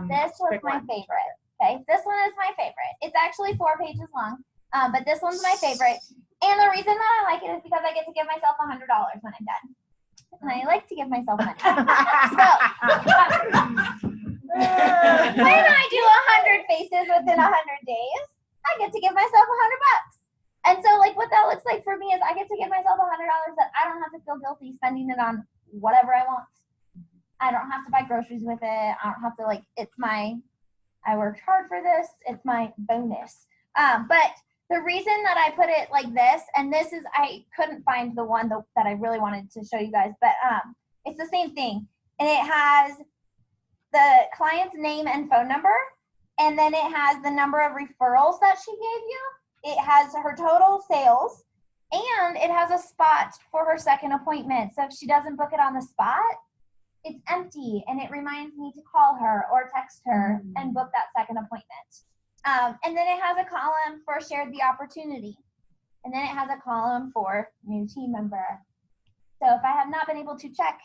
This was pick my one. favorite. Okay, this one is my favorite. It's actually 4 pages long, but this one's my favorite. And the reason that I like it is because I get to give myself $100 when I'm done. And I like to give myself money. So, when I do 100 faces within 100 days, I get to give myself $100. And so, like, what that looks like for me is I get to give myself $100 that I don't have to feel guilty spending it on whatever I want. I don't have to buy groceries with it. I don't have to, like, I worked hard for this. It's my bonus. But the reason that I put it like this, and this is, I couldn't find the one that I really wanted to show you guys, but it's the same thing. And it has the client's name and phone number, and then it has the number of referrals that she gave you. It has her total sales, and it has a spot for her second appointment. So if she doesn't book it on the spot, it's empty and it reminds me to call her or text her and book that second appointment. And then it has a column for shared the opportunity. And then it has a column for new team member. So if I have not been able to check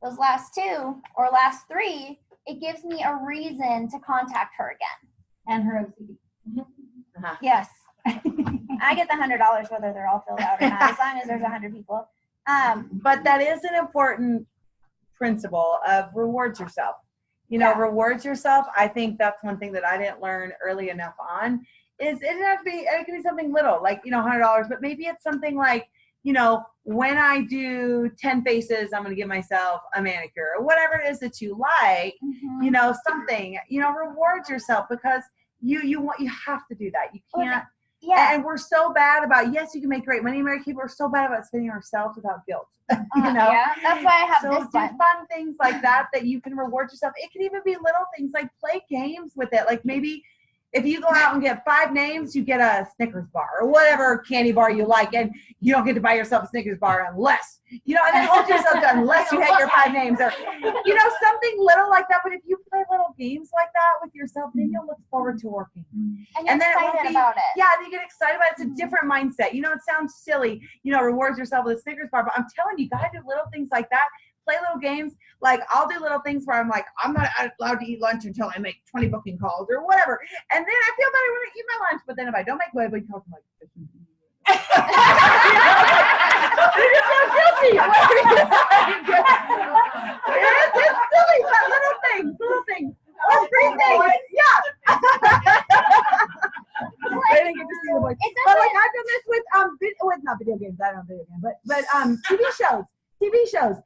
those last 2 or last 3, it gives me a reason to contact her again. And her OCD. Yes. I get the $100 whether they're all filled out or not, as long as there's 100 people. But that is an important principle of rewards yourself. You know, rewards yourself. I think that's one thing that I didn't learn early enough on is it can be something little, like, you know, $100, but maybe it's something like, you know, when I do 10 faces, I'm going to give myself a manicure or whatever it is that you like, you know, something, you know, reward yourself because you have to do that. You can't. Yeah. And we're so bad about, yes, you can make great money, Mary Kay, but we're so bad about spending ourselves without guilt. You know? Yeah, that's why I have so this do one. fun things like that you can reward yourself. It can even be little things like play games with it. Like maybe if you go out and get 5 names, you get a Snickers bar or whatever candy bar you like, and you don't get to buy yourself a Snickers bar unless, you know, and then hold yourself to unless you hit your 5 names or, you know, something little like that. But if you play little games like that with yourself, then you'll look forward to working. And you're then it won't excited be, about it. yeah, you get excited about it. It's a different mindset. You know, it sounds silly, you know, rewards yourself with a Snickers bar, but I'm telling you, you gotta do little things like that. Play little games. Like I'll do little things where I'm like, I'm not allowed to eat lunch until I make 20 booking calls or whatever. And then I feel better when I eat my lunch. But then if I don't make booking calls, I'm like, you feel guilty. It's silly, but little things. Or free things. Yeah. I didn't get to see the voice. But like I've done this with not video games. I don't video games, but TV shows.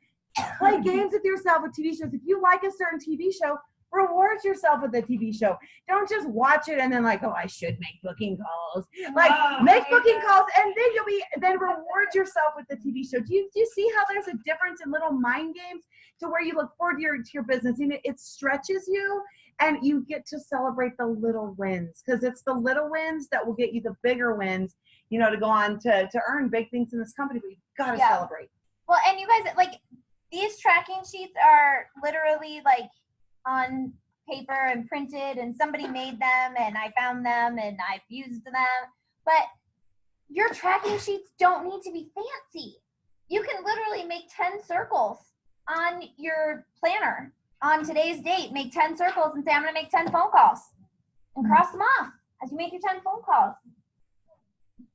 Play games with yourself with TV shows. If you like a certain TV show, reward yourself with the TV show. Don't just watch it and then like, oh, I should make booking calls. Like make booking calls and then reward yourself with the TV show. Do you see how there's a difference in little mind games to where you look forward to your business and it stretches you and you get to celebrate the little wins because it's the little wins that will get you the bigger wins, you know, to go on to earn big things in this company, but you've got to celebrate. Well, and you guys, like, these tracking sheets are literally like on paper and printed and somebody made them and I found them and I've used them. But your tracking sheets don't need to be fancy. You can literally make 10 circles on your planner on today's date. Make 10 circles and say, I'm going to make 10 phone calls and cross them off as you make your 10 phone calls.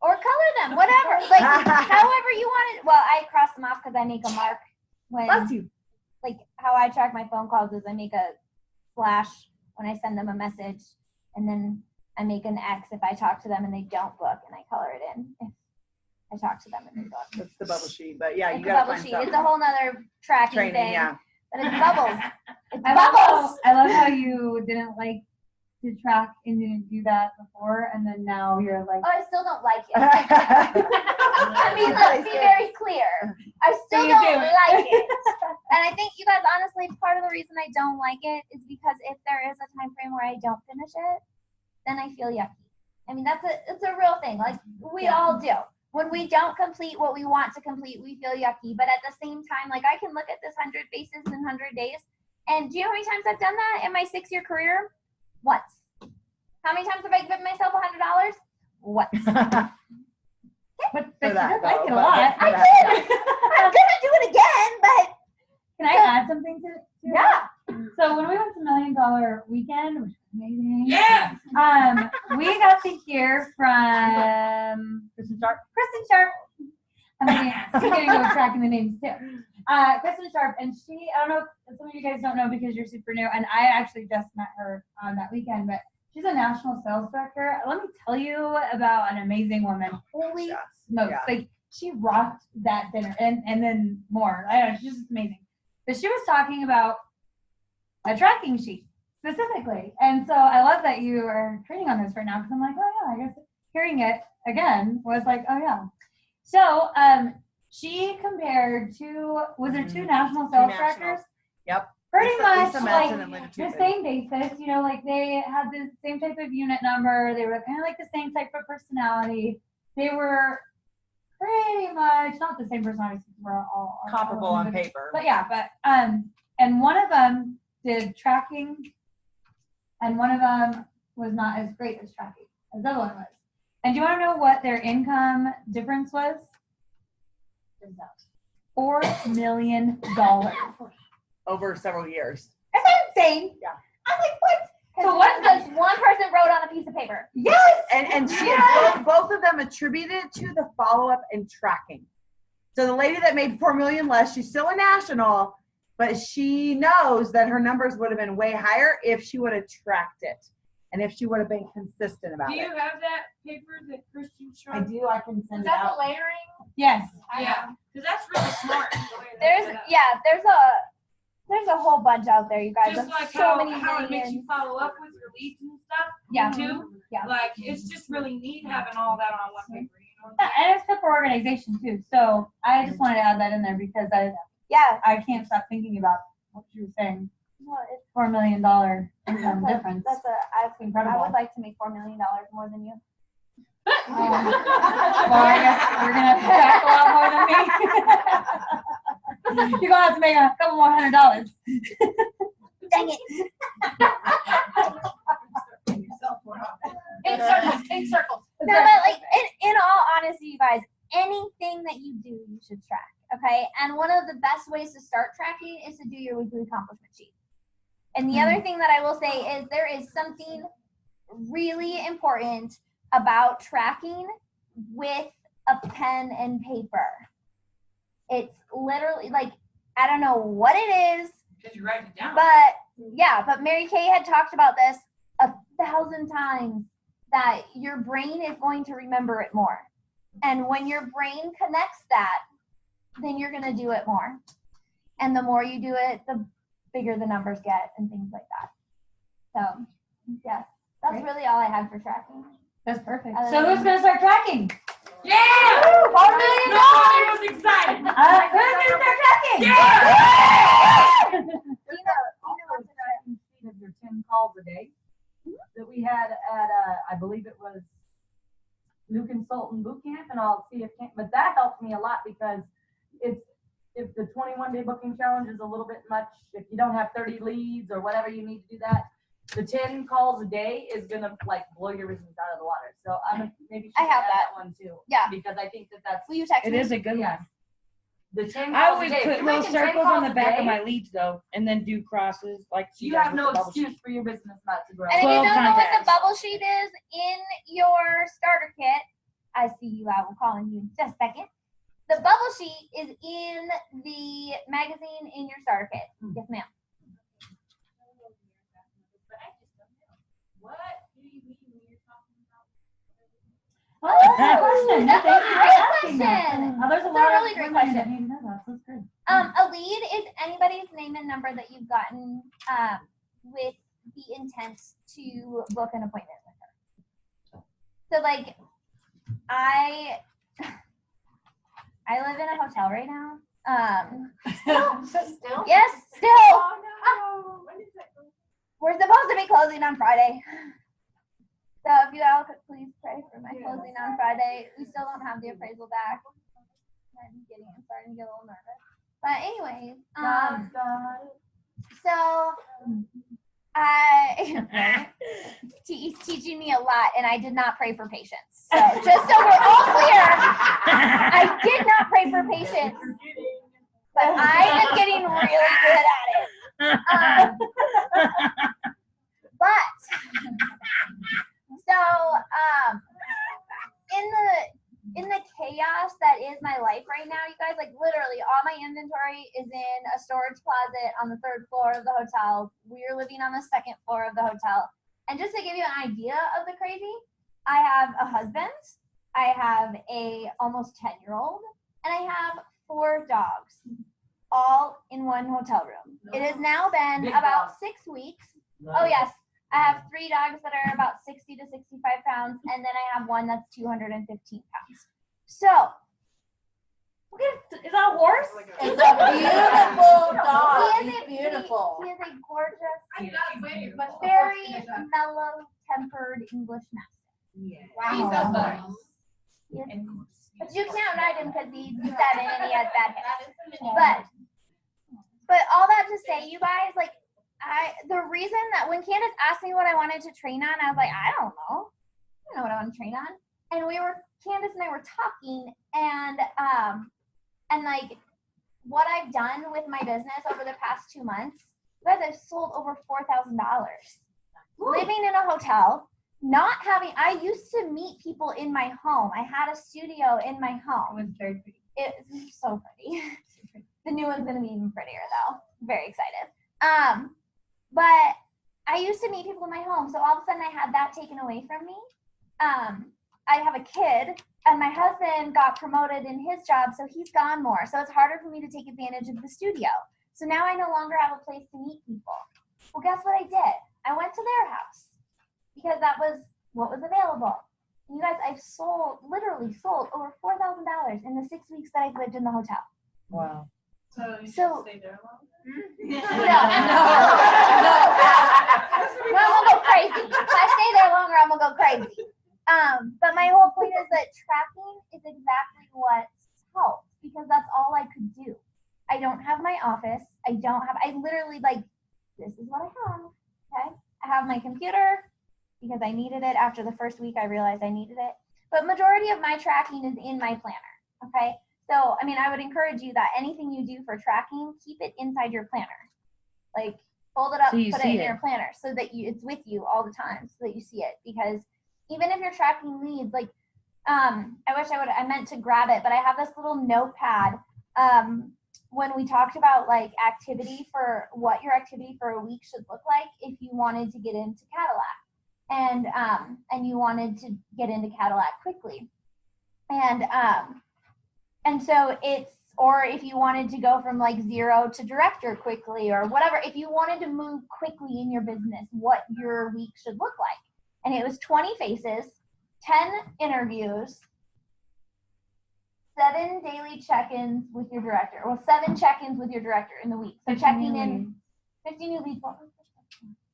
Or color them, whatever. Like, however you want it. Well, I cross them off because I make a mark. Bless you. Like how I track my phone calls is I make a slash when I send them a message, and then I make an X if I talk to them and they don't book, and I color it in if I talk to them and they book. That's the bubble sheet, but yeah, It's you a got to bubble find sheet. something. It's a whole nother tracking Training, thing. yeah. But it's bubbles. It's I bubbles. love how you didn't like to track and didn't do that before, and then now you're like, Oh, I still don't like it. I mean, let's be very clear. I still don't like it. And I think you guys, honestly, part of the reason I don't like it is because if there is a time frame where I don't finish it, then I feel yucky. I mean, it's a real thing. Like we all do. When we don't complete what we want to complete, we feel yucky. But at the same time, like I can look at this 100 faces in 100 days. And do you know how many times I've done that in my 6-year career? Once. How many times have I given myself $100? Once. but For you that, don't like it a though, lot. I did. I'm gonna do it again, but Can I add something to it? yeah. So when we went to $1 Million Weekend, which was amazing. Yeah. We got to hear from Kristen Sharp. I'm getting go tracking the names too. Kristen Sharp, and she, I don't know, some of you guys don't know because you're super new, and I actually just met her on that weekend, but she's a national sales director. Let me tell you about an amazing woman. Holy smokes. Yeah. Like, she rocked that dinner, and then more. I don't know, she's just amazing. But she was talking about a tracking sheet specifically. And so I love that you are training on this right now, because I'm like, oh yeah, I guess hearing it again was like, oh yeah. So she compared two national sales directors? Yep. Pretty much Lisa like Madsen and Linda the Tupin. same basis, you know, like they had the same type of unit number. They were kind of like the same type of personality. They were pretty much not the same personality. We're all Comparable on paper. but yeah, but and one of them did tracking, and one of them was not as great as tracking as the other one was. And do you want to know what their income difference was? $4 million. Over several years. That's insane. Yeah. I'm like, what? So what does one person wrote on a piece of paper? Yes. And she both of them attributed it to the follow-up and tracking. So the lady that made $4 million less, she's still a national, but she knows that her numbers would have been way higher if she would have tracked it and if she would have been consistent about Do it. you have that paper that Christian showed? I do. I can send Is it that the out. layering? Yes. Yeah, because that's really smart. the way they set up. There's a whole bunch out there, you guys. Just There's like so how many it makes you millions. follow up with your leads and stuff. Yeah. Too. Yeah. Like it's just really neat having all that on one paper. You know what Yeah, I'm and it's good for organization too. So I just wanted to add that in there because Yeah. I can't stop thinking about what you were saying. Well, it's, $4 million income difference. I Incredible. would like to make $4 million more than you. Well, I guess you're gonna have to track a lot more than me. You're gonna have to make a couple more $100. Dang it. Eight circles. No, but like in all honesty, you guys, anything that you do, you should track. Okay. And one of the best ways to start tracking is to do your weekly accomplishment sheet. And the other thing that I will say is there is something really important about tracking with a pen and paper. It's literally like, I don't know what it is, Because you write it down. but Mary Kay had talked about this 1,000 times, that your brain is going to remember it more. And when your brain connects that, then you're going to do it more. And the more you do it, the bigger the numbers get and things like that. So, yeah, that's Great. really all I had for tracking. That's perfect. So who's gonna start tracking? Yeah! $4 million. Nobody was excited. Who's gonna start tracking? Also, tracking speed of your 10 calls a day that we had at, I believe it was New Consultant Boot Camp, and I'll see if, but that helped me a lot because it's, if the 21-day booking challenge is a little bit much, if you don't have 30 leads or whatever you need to do that, the 10 calls a day is gonna like blow your business out of the water. So I'm maybe I should have add that. one too. Yeah. Because I think that's Will you text It me? is a good yes. one. The 10 calls I always a day. If put you're little making 10 circles on calls the a back day, of my leads though, and then do crosses like she you does have with no the bubble sheet. excuse for your business not to grow. And if you 12 don't know what the contacts. bubble sheet is in your starter kit, I see you. I will call on you in just a second. The bubble sheet is in the magazine in your starter kit. Yes, ma'am. But I just don't know. What do you mean when you're talking about? Oh, that's a good question. That's a Thank you for great asking that. question. Oh, there's a That's a lot really of great women question. that need to know that, so that's good. A lead is anybody's name and number that you've gotten with the intent to book an appointment with her. So, like, I live in a hotel right now. Still? Yes, still. Oh no! When is that going? We're supposed to be closing on Friday. So if you all could please pray for my closing on Friday. We still don't have the appraisal back. I'm starting to get a little nervous. But anyways, so he's teaching me a lot, and I did not pray for patience. So just so we're all clear, I did not pray for patience, but I am getting really good at it. But so in the chaos that is my life right now, you guys, like literally all my inventory is in a storage closet on the 3rd floor of the hotel. We're living on the 2nd floor of the hotel. And just to give you an idea of the crazy, I have a husband, I have a almost 10-year-old, and I have 4 dogs, all in one hotel room. It has now been Big about dogs. 6 weeks. Oh yes, I have 3 dogs that are about 60 to 65 pounds, and then I have one that's 215 pounds. So, Is that a horse? It's a beautiful dog. he is a Beautiful. He is a gorgeous, I'm not waiting much. very mellow-tempered English Mastiff. He's so funny. He is- But you can't ride him because he's 7 and he has bad hair. That is the mini. But But all that to say, you guys, like, the reason that when Candace asked me what I wanted to train on, I was like, I don't know. I don't know what I want to train on. And Candace and I were talking, and like, what I've done with my business over the past 2 months, you guys, I've sold over $4,000. Living in a hotel, I used to meet people in my home. I had a studio in my home. It was very pretty. It was so pretty. The new one's gonna be even prettier though. Very excited. But I used to meet people in my home, so all of a sudden I had that taken away from me. I have a kid, and my husband got promoted in his job, so he's gone more. So it's harder for me to take advantage of the studio. So now I no longer have a place to meet people. Well, guess what I did? I went to their house because that was what was available. You guys, I've literally sold over $4,000 in the 6 weeks that I've lived in the hotel. Wow. So you should stay there longer? No, I'm gonna go crazy. If I stay there longer, I'm gonna go crazy. But my whole point is that tracking is exactly what's helped because that's all I could do. I don't have my office. I literally this is what I have. Okay. I have my computer because I needed it. After the first week, I realized I needed it. But majority of my tracking is in my planner. Okay. So, I mean, I would encourage you that anything you do for tracking, keep it inside your planner. Like, fold it up, So you put it see in it. your planner so that it's with you all the time so that you see it. Because even if you're tracking leads, like, I wish I meant to grab it, but I have this little notepad when we talked about, like, what your activity for a week should look like if you wanted to get into Cadillac. And you wanted to get into Cadillac quickly. And so or if you wanted to go from like 0 to director quickly or whatever, if you wanted to move quickly in your business, what your week should look like. And it was 20 faces, 10 interviews, 7 daily check-ins with your director. Well, 7 check-ins with your director in the week. So checking in 50 new leads.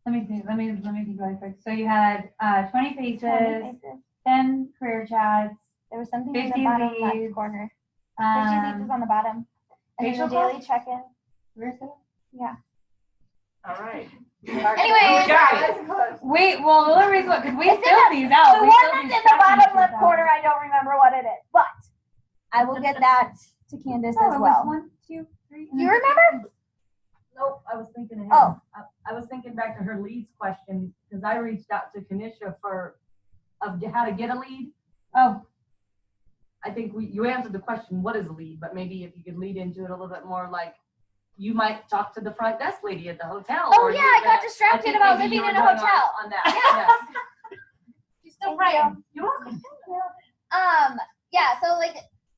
Let me think really quick. So you had 20 faces, 20 faces. 10 career chats. There was something in the 50 bottom leads. left corner. 50 leads is on the bottom. And then facial the daily calls? check-in. Yeah. All right. Anyways, Well, the only reason because we It's in filled these out. the We one filled that's these in the bottom tracking left sheets corner, out. I don't remember what it is, but I will get that to Candace Oh, as it was well. 1, 2, 3. Do you remember? Nope, I was thinking ahead. Oh. I was thinking back to her leads question, because I reached out to Kanisha of how to get a lead. Oh, I think you answered the question, what is a lead? But maybe if you could lead into it a little bit more, like you might talk to the front desk lady at the hotel. Oh or yeah, you're I got gonna- distracted think about maybe living you in were a going hotel. On that, yes. She's still praying. You're welcome. Yeah, so like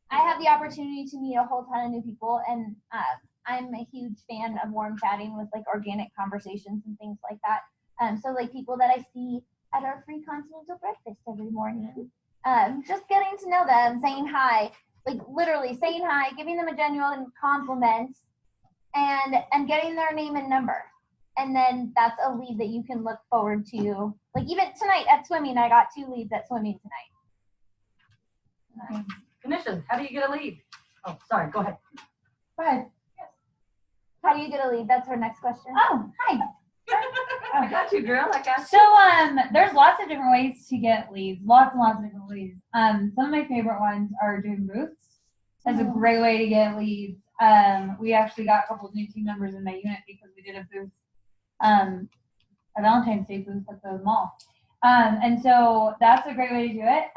I have the opportunity to meet a whole ton of new people, and I'm a huge fan of warm chatting with like organic conversations and things like that. So like people that I see at our free continental breakfast every morning, just getting to know them, saying hi, like literally saying hi, giving them a genuine compliment, and getting their name and number. And then that's a lead that you can look forward to. Like even tonight at swimming, I got 2 leads at swimming tonight. Kanisha, how do you get a lead? Oh, sorry, go ahead. go ahead. How do you get a lead? That's her next question. Oh, hi. I got you, girl. I got So there's lots of different ways to get leads. Lots and lots of different leads. Some of my favorite ones are doing booths. That's a great way to get leads. We actually got a couple of new team members in my unit because we did a booth, a Valentine's Day booth at the mall. And so that's a great way to do it.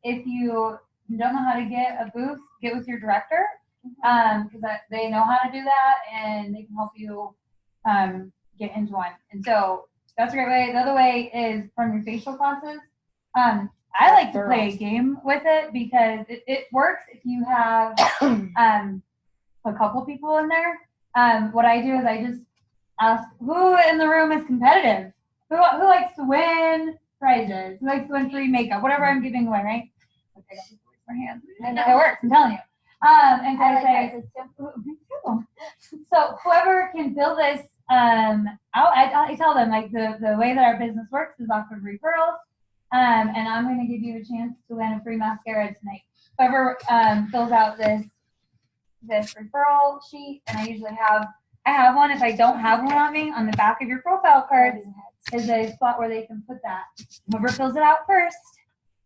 If you don't know how to get a booth, get with your director, because they know how to do that and they can help you get into one. And so that's a great way. The other way is from your facial classes. I like to play a game with it because it works if you have a couple people in there. What I do is I just ask who in the room is competitive, who likes to win prizes, who likes to win free makeup, whatever I'm giving away, right? Okay, I got people raise their hands. I know. It works, I'm telling you. And so I I like say, prizes too. me too. So whoever can fill this out, I tell them like the way that our business works is off of referrals. And I'm going to give you a chance to win a free mascara tonight. Whoever fills out this referral sheet, and I I have one. If I don't have one on me, on the back of your profile cards is a spot where they can put that. Whoever fills it out first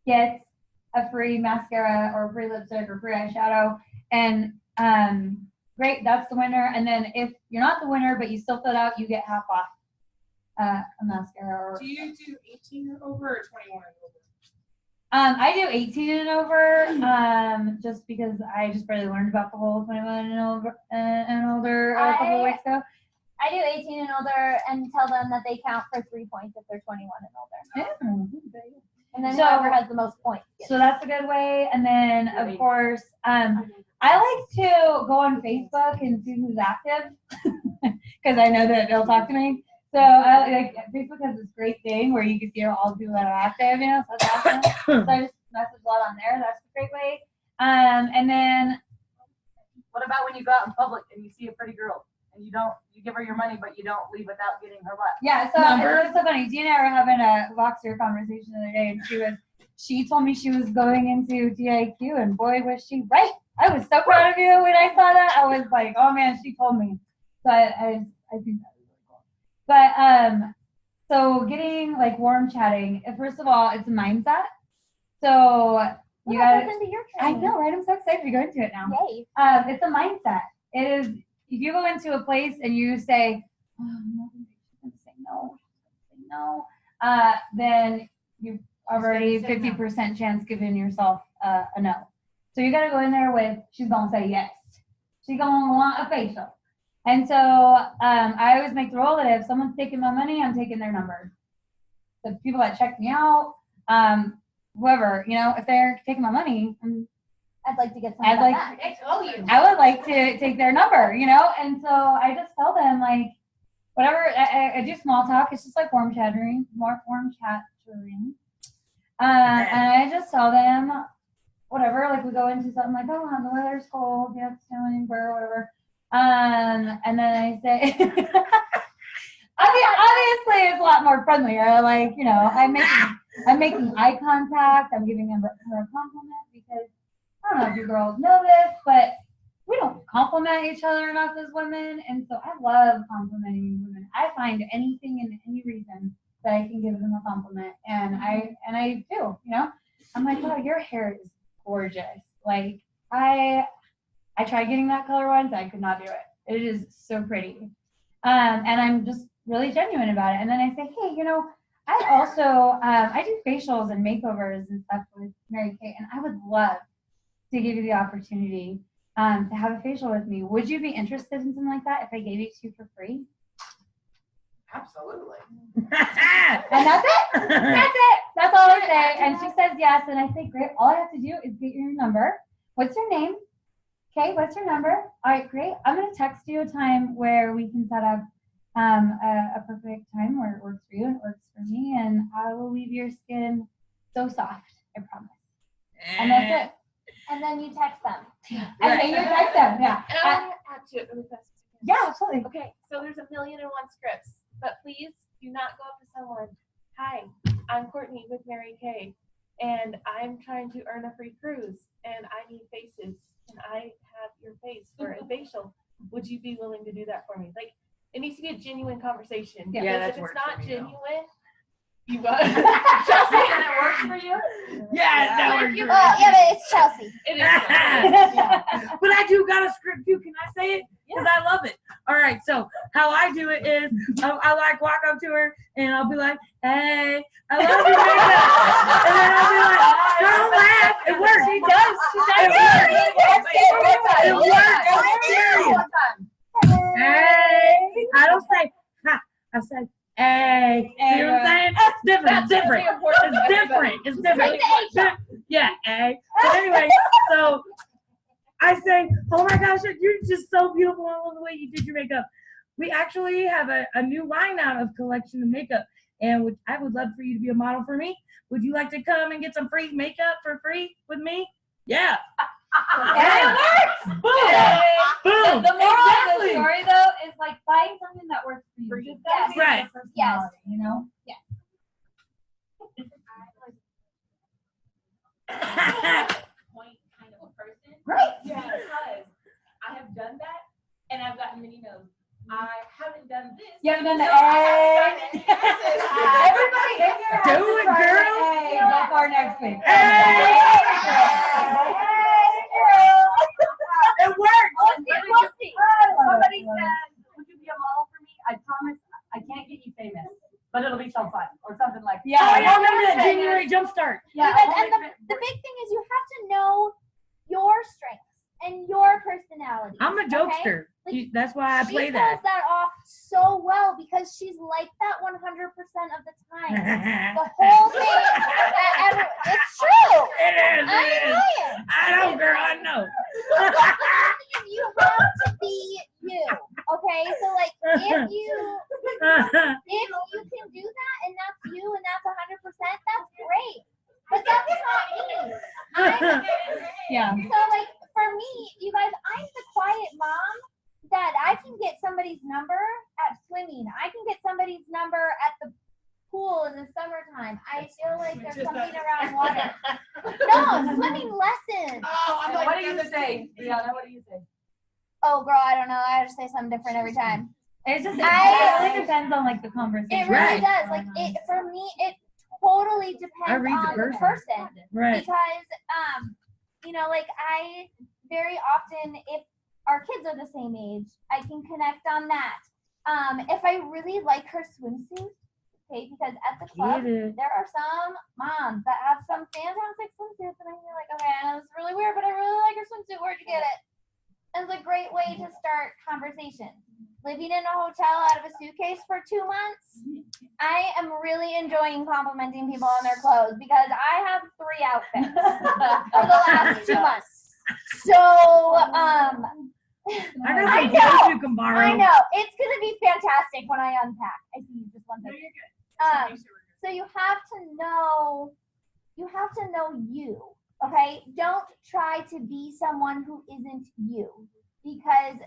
gets a free mascara or free lipstick or free eyeshadow. And great, that's the winner. And then if you're not the winner but you still fill it out, you get half off a mascara. Do you do 18 and over or 21 and over? I do 18 and over, just because I just barely learned about the whole 21 and older a couple of weeks ago. I do 18 and older and tell them that they count for 3 points if they're 21 and older. And then whoever has the most points. So that's a good way. And then, of course, I like to go on Facebook and see who's active because I know that they'll talk to me. So Facebook has this great thing where you can see all the people that are active, you know, so that's awesome. So I just message a lot on there. That's a great way. And then, What about when you go out in public and you see a pretty girl and you give her your money, but you don't leave without getting her what? yeah, so it was so funny. Gina and I were having a Voxer conversation the other day, and she told me she was going into DIQ, and boy, was she right. I was so proud of you when I saw that. I was like, oh man, she told me. So I think that was really cool. But so getting like warm chatting, first of all, it's a mindset. So you got into your I training. know, right? I'm so excited to go into it now. Yay. It's a mindset. It is, if you go into a place and you say, oh, no, she's going to say no, then you've already 50% chance giving yourself a no. So you got to go in there with, she's going to say yes. She's going to want a facial. And so I always make the rule that if someone's taking my money, I'm taking their number. The people that check me out, whoever, you know, if they're taking my money, I'd like to get some of that back. I would like to take their number, you know? And so I just tell them, like, whatever, I do small talk. It's just like warm chattering. And I just tell them, whatever, like we go into something like, oh, the weather's cold, yeah, it's snowing, whatever. And then I say, I mean, obviously it's a lot more friendlier. Like, you know, I'm making eye contact. I'm giving her a compliment because I don't know if you girls know this, but we don't compliment each other enough as women. And so I love complimenting women. I find anything and any reason that I can give them a compliment. And I do, you know, I'm like, oh, your hair is gorgeous. Like I tried getting that color once. I could not do it. It is so pretty. And I'm just really genuine about it. And then I say, hey, you know, I also, I do facials and makeovers and stuff with Mary Kay, and I would love to give you the opportunity to have a facial with me. Would you be interested in something like that if I gave it to you for free? Absolutely. And that's it. That's it. That's all I say. And she says yes, and I say, great. All I have to do is get your number. What's your name? Okay, what's your number? All right, great. I'm going to text you a time where we can set up a perfect time where it works for you and it works for me, and I will leave your skin so soft, I promise. And that's it. And then you text them. And then you text them, yeah. And I want to add to it really fast. Yeah, absolutely. Okay, so there's 1,000,001 scripts, but please do not go up to someone. Hi, I'm Courtney with Mary Kay, and I'm trying to earn a free cruise, and I need faces. Can I have your face for a facial? Would you be willing to do that for me? Like, it needs to be a genuine conversation. Yeah, because that if it's works not for me, genuine, you got Chelsea, and it works for you. Yeah, that works. Well, yeah, but it's Chelsea. It is. But I do got a script too. Can I say it? Because I love it. All right. So how I do it is I like walk up to her and I'll be like, hey, I love your makeup. And then I'll be like, don't laugh. It works. She does. It works. Hey. I don't say, ha. I say, hey. See what I'm saying? It's different. It's different. It's different. It's different. Yeah, hey. But anyway, so I say, oh my gosh, you're just so beautiful. I love the way you did your makeup. We actually have a new line out of collection of makeup, and I would love for you to be a model for me. Would you like to come and get some free makeup for free with me? Yeah. And it works. Boom. Boom. The moral of the story, though, is like find something that works for you. Yes. Right. Yes. You know? Yeah. Point kind of a person. Right. Because I have done that and I've gotten many no's. You haven't done the A. Everybody in here has Do to it, try the girl. A before next week. It worked. We'll see. Somebody said, would you be a model for me? I promise I can't get you famous, but it'll be so fun or something like that. Yeah, Oh, I remember that January jumpstart. You Yeah, guys, I'll and make the big thing is you have to know your strengths and your personality. I'm a okay? jokester. Like, That's why I she play pulls that. that off so well because she's like that 100% of the time. The whole thing, it's true. It is. I'm It is. saying. I know, girl. I know. You have to be you, okay? So like, if you can do that and that's you and that's 100%, that's great. But that's not me. Yeah. So like for me, you guys, I'm the quiet mom that I can get somebody's number at swimming. I can get somebody's number at the pool in the summertime. I feel like there's something around water. No, swimming lessons. Oh, I'm And like, what do you say, Brianna? What do you say? Oh girl, I don't know. I just say something different every time. It's just, it I- really depends on like the conversation. It really Right. does. Like it for me, it totally depends read the on the person. person. Right. Because you know, like I very often, if our kids are the same age, I can connect on that. If I really like her swimsuit, okay, because at the club Get it. there are some moms that have some fantastic swimsuits, and I'm like, okay, I know this is really weird, but I really like her swimsuit. Where'd you get it? And it's a great way to start conversations. Living in a hotel out of a suitcase for 2 months, I am really enjoying complimenting people on their clothes because I have 3 outfits for the last 2 months. So, I got I some know. clothes you can borrow. I know it's gonna be fantastic when I unpack. I see you just one No, thing. you're good. So you have to know you. Okay, don't try to be someone who isn't you, because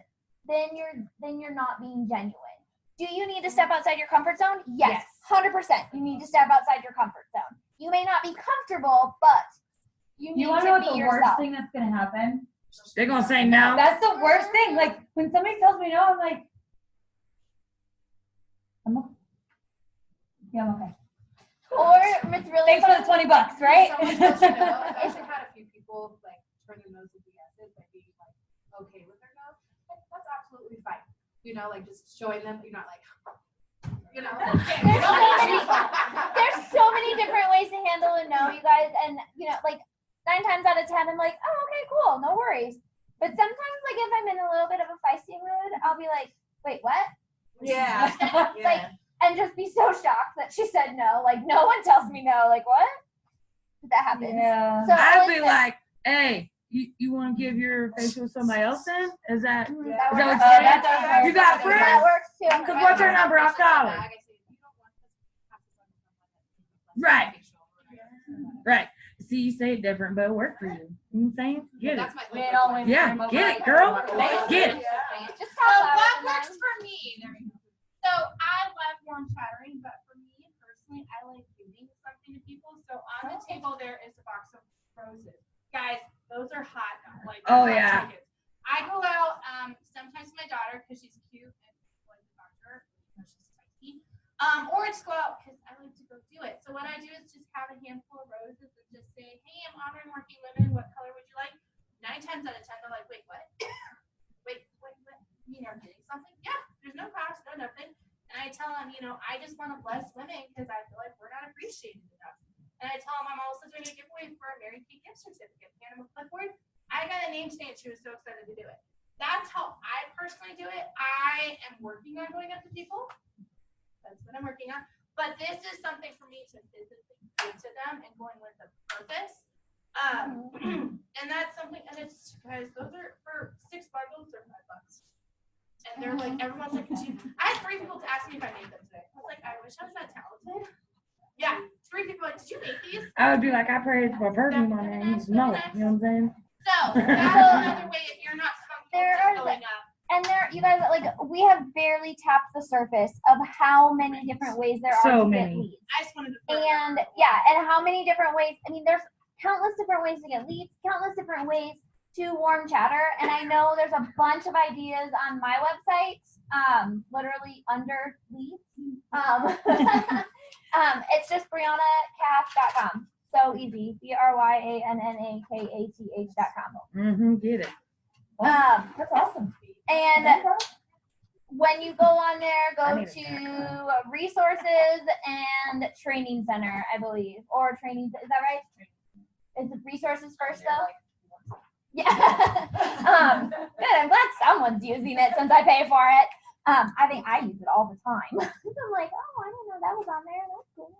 then you're not being genuine. Do you need to step outside your comfort zone? Yes, 100%. You need to step outside your comfort zone. You may not be comfortable, but you need You want to to know be what the yourself. worst thing that's going to happen? They're going to say no. That's the worst thing. Like, when somebody tells me no, I'm like, I'm okay. Yeah, I'm okay. Or it's really Thanks for the $20, right? Someone tells you no. I've actually had a few people like turn their nose into yeses by being like okay with their no. Like, that's absolutely fine. You know, like just showing them you're not like, you know. There's so many different ways to handle a no, you guys, and you know, like 9 times out of 10, I'm like, oh, okay, cool, no worries. But sometimes, like if I'm in a little bit of a feisty mood, I'll be like, wait, what? Yeah. Like, and just be so shocked that she said no. Like no one tells me no. Like what? That happens. Yeah. So I'd listen, be like, hey, you want to give your facial to somebody else then? Is that? that Is works. that what Oh, you're that saying? does work. You got That friends? works too. Because what's her number? I'll call her. Right. Right. See, you say it different, but it worked for you. You know what I'm saying? Get it. That's my They always Yeah, scream over get like, it, girl. "Oh, Get it. Just So talk about what it, works man. for me? There we go. So I love yarn chattering, but for me personally, I like giving something to people. So on the table there is a box of roses. Guys, those are hot now. Like Oh, hot yeah. tickets. I go out sometimes with my daughter because she's cute and like the doctor, she's spicy. Or it's go out because I like to go do it. So what I do is just have a handful of roses and just say, hey, I'm honoring working women. What color would you like? 9 times out of 10, they're like, wait, what? wait, what? You know, getting something? Yeah, there's no cost, no nothing. And I tell them, you know, I just want to bless women because I feel like we're not appreciated enough. And I tell them I'm also doing a giveaway for a Mary Kay gift certificate. Hand them a clipboard. I got a name stand. She was so excited to do it. That's how I personally do it. I am working on going up to people. That's what I'm working on. But this is something for me to physically give to them and going with a purpose. And that's something, and it's, guys, those are for 6 bundles, they're $5. And they're like, everyone's like, I had 3 people to ask me if I made them today. I was like, I wish I was that talented. Yeah, 3 people like, did you make these? I would be like, I prayed for perfume on there. You know it. You know what I'm saying? So that's another way if you're not There comfortable are just going up. And there, you guys, like we have barely tapped the surface of how many different ways there So are to many. get leads. I just wanted to throw it And out. yeah, and how many different ways. I mean, there's countless different ways to get leads, countless different ways to warm chatter. And I know there's a bunch of ideas on my website, literally under leads. It's just BriannaCash.com. So easy. BRYANNAKATH.com. Get it. That's awesome. And when you go on there, go to resources and training center, I believe, or training. Is that right? Is it resources first though? Yeah. Good. I'm glad someone's using it since I pay for it. I think I use it all the time. I'm like, oh, I didn't know that was on there. That's cool.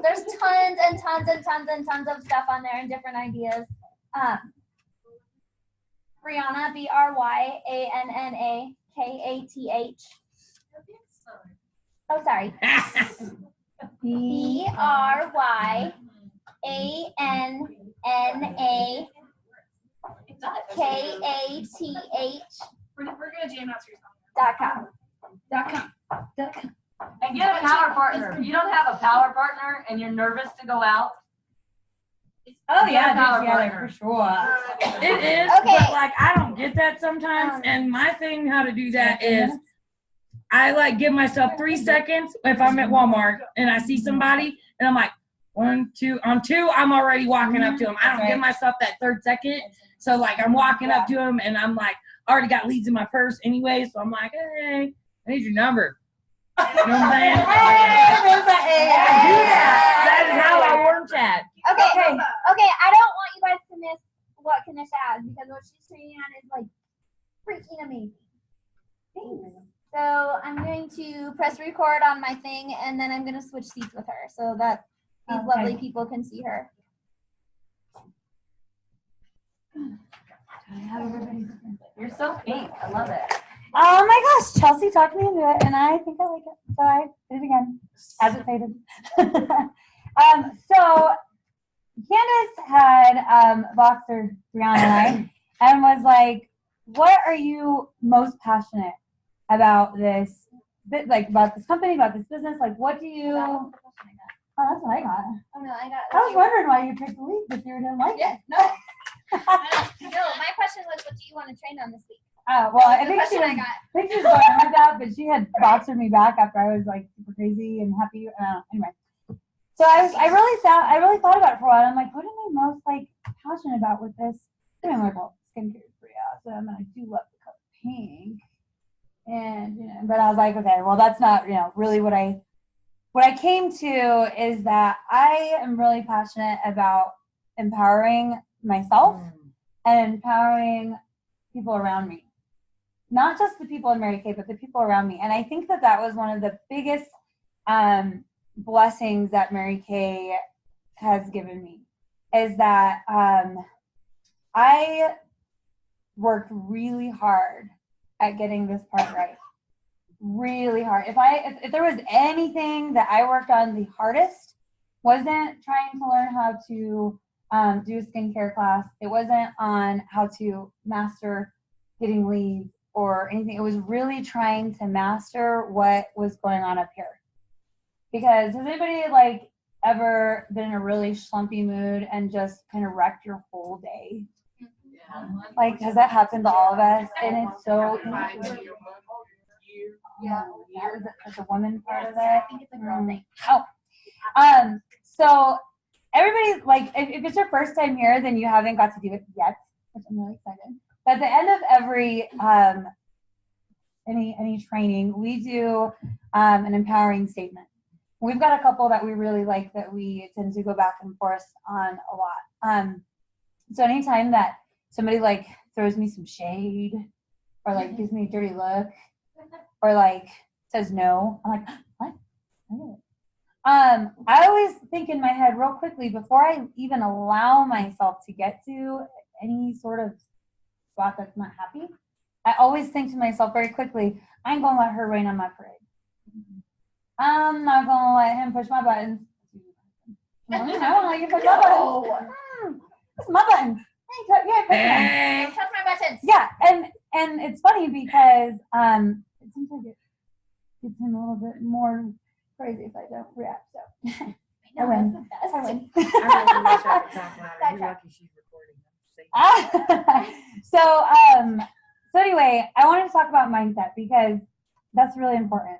There's tons and tons and tons and tons of stuff on there and different ideas. Brianna, BRYANNAKATH. Oh, sorry. BRYANNAKATH. We're gonna jam out your .com. And get a power partner. If you don't have a power partner and you're nervous to go out. Oh get a yeah, power together partner. for sure. It is, Okay. but like I don't get that sometimes. And my thing how to do that is I like give myself 3 seconds if I'm at Walmart and I see somebody and I'm like 1, 2, on 2 I'm already walking up to them. I don't give myself that 3rd second. So like I'm walking up to them and I'm like already got leads in my purse anyway. So I'm like, hey, I need your number. You know what I'm saying? I do that. That is how I warm chat. Okay. I don't want you guys to miss what Kanisha has because what she's training on is like freaking amazing. Thanks. So I'm going to press record on my thing and then I'm going to switch seats with her so that these lovely people can see her. You're so pink. I love it. Oh my gosh, Chelsea talked me into it, and I think I like it. So I did it again, as it faded. So Candace had Voxer, Brianna and I, and was like, what are you most passionate about this, like about this company, about this business? Like, what do you, oh, that's what I got. Oh no, I got. I was wondering why you picked the lead if you didn't like it. No, my question was, what do you want to train on this week? Oh, well, I The think she question was, I got. I think she was going with that, but she had boxered me back after I was like super crazy and happy. Anyway, so I really thought about it for a while. I'm like, what am I most like passionate about with this? I'm like, well, skincare is pretty awesome, and I do love the color pink. And but I was like, okay, well, that's not really what I came to is that I am really passionate about empowering myself and empowering people around me. Not just the people in Mary Kay, but the people around me. And I think that was one of the biggest blessings that Mary Kay has given me is that I worked really hard at getting this part right. Really hard. If there was anything that I worked on the hardest, wasn't trying to learn how to do a skincare class. It wasn't on how to master getting leads or anything. It was really trying to master what was going on up here. Because has anybody like ever been in a really slumpy mood and just kind of wrecked your whole day? Yeah. Like, has that happened to all of us? And it's so easy. Yeah, that's a woman part of it. I think it's a girl thing. Oh, so everybody's like, if it's your first time here, then you haven't got to do it yet, which I'm really excited. But at the end of every any training, we do an empowering statement. We've got a couple that we really like that we tend to go back and forth on a lot. So anytime that somebody like throws me some shade or like gives me a dirty look or like says no, I'm like, what? I always think in my head real quickly before I even allow myself to get to any sort of spot that's not happy. I always think to myself very quickly, I ain't gonna let her rain on my parade. I'm not gonna let him push my buttons. I don't let you push my buttons. It's my buttons. Don't touch my buttons. Yeah, and it's funny because it seems like it gets him a little bit more crazy if I don't react. So I win. I win. I really wish I could talk louder. You're lucky she's recording. Say So anyway, I wanted to talk about mindset because that's really important.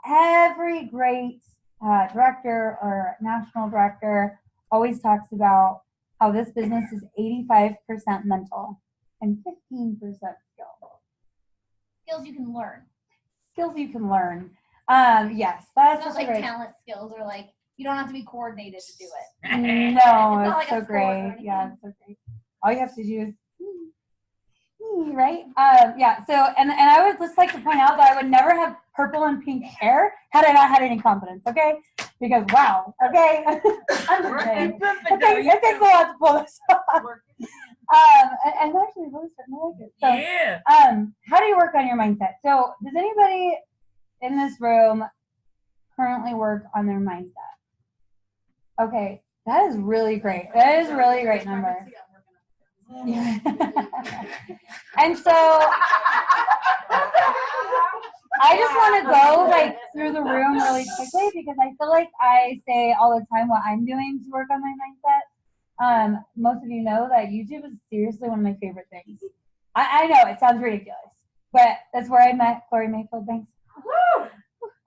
Every great director or national director always talks about how this business is 85% mental and 15% skill. Skills you can learn. Skills you can learn. Yes, that's Not such a like great. talent skills or like you don't have to be coordinated to do it. No, not it's like a so sport or great. anything. Yeah, it's so great. All you have to do is right? Yeah. So, and I would just like to point out that I would never have purple and pink hair had I not had any confidence. Okay? Because wow. Okay. I'm just saying. It takes a lot to pull this off. And actually, really starting to like it. So, Yeah. how do you work on your mindset? So, does anybody in this room currently work on their mindset? Okay, that is really great. That is a really great number. Yeah. And so I just want to go like through the room really quickly because I feel like I say all the time what I'm doing to work on my mindset. Most of you know that YouTube is seriously one of my favorite things. I know it sounds ridiculous, but that's where I met Gloria Mayfield Banks.